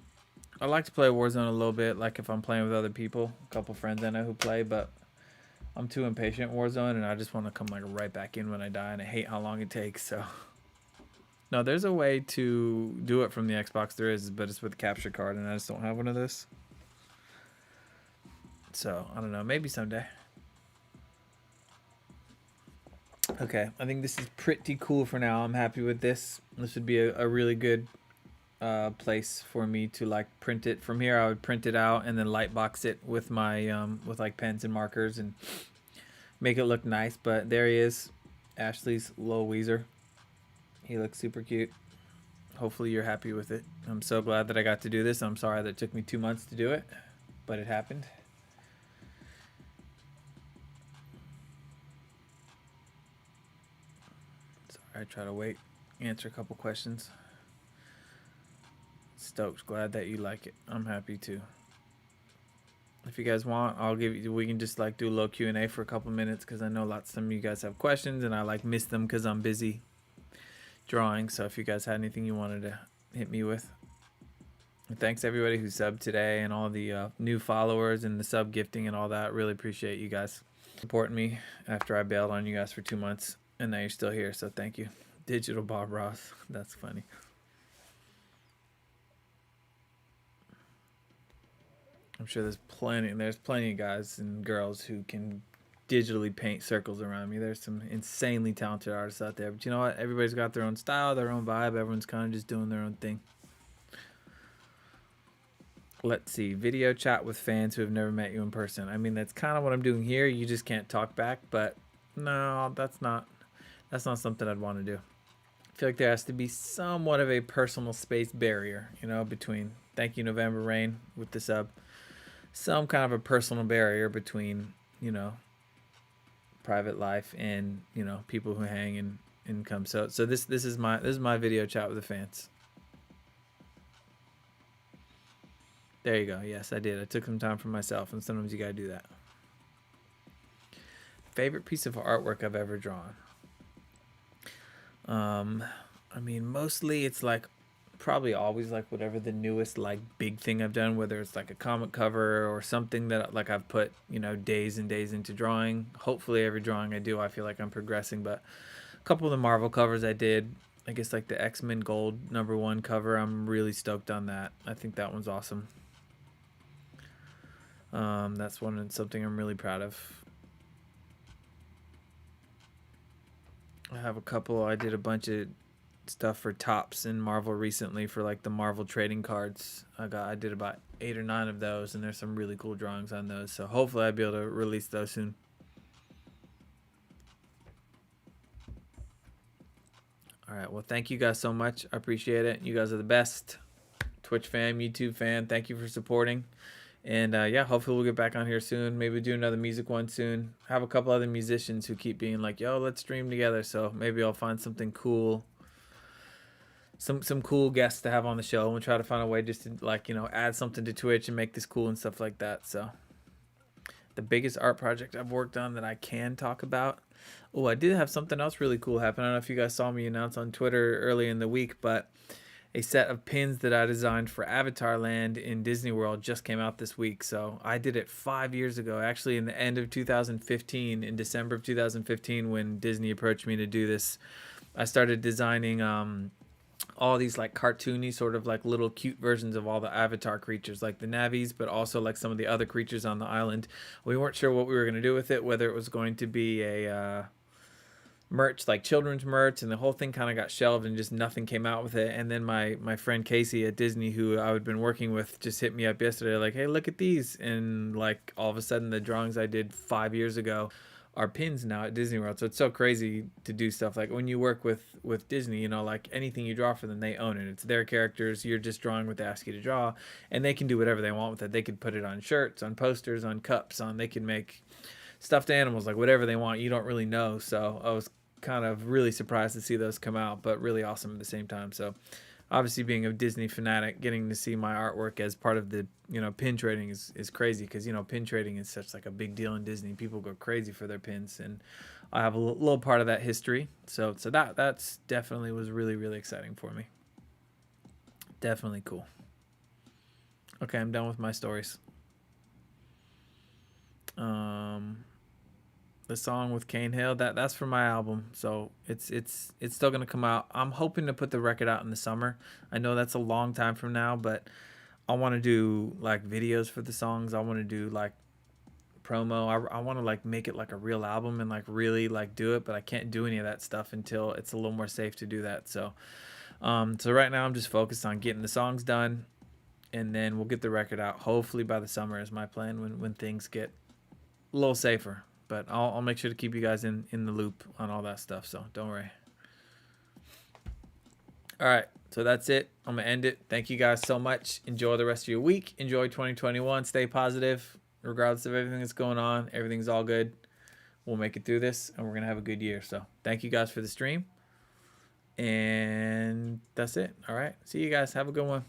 I like to play Warzone a little bit, like if I'm playing with other people, a couple friends I know who play, but I'm too impatient Warzone, and I just want to come like right back in when I die, and I hate how long it takes, so. No, there's a way to do it from the Xbox. There is, but it's with a capture card, and I just don't have one of this. So I don't know. Maybe someday. Okay, I think this is pretty cool for now. I'm happy with this. This would be a really good place for me to like print it. From here I would print it out and then lightbox it with my with like pens and markers and make it look nice. But there he is, Ashley's little Weezer. He looks super cute. Hopefully you're happy with it. I'm so glad that I got to do this. I'm sorry that it took me 2 months to do it, but it happened. Sorry, I try to wait, answer a couple questions. Stoked, glad that you like it. I'm happy too. If you guys want, I'll give you. We can just like do a little Q&A for a couple minutes because I know lots of you guys have questions and I like miss them because I'm busy drawing. So if you guys had anything you wanted to hit me with. And thanks everybody who subbed today and all the new followers and the sub gifting and all that. Really appreciate you guys supporting me after I bailed on you guys for 2 months and now you're still here. So thank you. Digital Bob Ross. That's funny. I'm sure there's plenty of guys and girls who can digitally paint circles around me. There's some insanely talented artists out there. But you know what? Everybody's got their own style, their own vibe. Everyone's kind of just doing their own thing. Let's see. Video chat with fans who have never met you in person. I mean, that's kind of what I'm doing here. You just can't talk back. But no, that's not something I'd want to do. I feel like there has to be somewhat of a personal space barrier, you know, between thank you November Rain with the sub. Some kind of a personal barrier between, you know, private life and, you know, people who hang and come. So this is my video chat with the fans. There you go. Yes, I did. I took some time for myself, and sometimes you gotta do that. Favorite piece of artwork I've ever drawn. I mean, mostly it's like probably always like whatever the newest like big thing I've done, whether it's like a comic cover or something that like I've put, you know, days and days into drawing. Hopefully every drawing I do I feel like I'm progressing, but a couple of the Marvel covers I did, I guess like the X-Men Gold #1 cover, I'm really stoked on that. I think that one's awesome. That's something I'm really proud of. I have a couple. I did a bunch of stuff for Topps and Marvel recently for like the Marvel trading cards. I did about 8 or 9 of those, and there's some really cool drawings on those. So hopefully I'll be able to release those soon. All right. Well, thank you guys so much. I appreciate it. You guys are the best. Twitch fam, YouTube fan, thank you for supporting. And yeah, hopefully we'll get back on here soon. Maybe do another music one soon. I have a couple other musicians who keep being like, yo, let's stream together. So maybe I'll find something cool. Some cool guests to have on the show. And we'll try to find a way just to like, you know, add something to Twitch and make this cool and stuff like that. So the biggest art project I've worked on that I can talk about. Oh, I did have something else really cool happen. I don't know if you guys saw me announce on Twitter earlier in the week, but a set of pins that I designed for Avatar Land in Disney World just came out this week. So I did it 5 years ago, actually in the end of 2015, in December of 2015, when Disney approached me to do this. I started designing all these like cartoony sort of like little cute versions of all the Avatar creatures, like the Navis, but also like some of the other creatures on the island. We weren't sure what we were going to do with it, whether it was going to be a merch, like children's merch, and the whole thing kind of got shelved and just nothing came out with it. And then my friend Casey at Disney, who I had been working with, just hit me up yesterday like, hey, look at these. And like all of a sudden the drawings I did 5 years ago are pins now at Disney World. So it's so crazy to do stuff like when you work with Disney, you know, like anything you draw for them, they own it. It's their characters. You're just drawing what they ask you to draw, and they can do whatever they want with it. They could put it on shirts, on posters, on cups, they can make stuffed animals, like whatever they want. You don't really know. So I was kind of really surprised to see those come out, but really awesome at the same time. So obviously being a Disney fanatic, getting to see my artwork as part of the, you know, pin trading is crazy, because, you know, pin trading is such like a big deal in Disney. People go crazy for their pins, and I have a little part of that history. So that's definitely was really, really exciting for me. Definitely cool. Okay, I'm done with my stories. the song with Kane Hill, that's for my album. So it's still gonna come out. I'm hoping to put the record out in the summer. I know that's a long time from now, but I want to do like videos for the songs. I want to do like promo. I want to like make it like a real album and like really like do it, but I can't do any of that stuff until it's a little more safe to do that. So right now I'm just focused on getting the songs done, and then we'll get the record out. Hopefully by the summer is my plan when things get a little safer. But I'll make sure to keep you guys in the loop on all that stuff. So don't worry. All right. So that's it. I'm going to end it. Thank you guys so much. Enjoy the rest of your week. Enjoy 2021. Stay positive. Regardless of everything that's going on, everything's all good. We'll make it through this, and we're going to have a good year. So thank you guys for the stream. And that's it. All right. See you guys. Have a good one.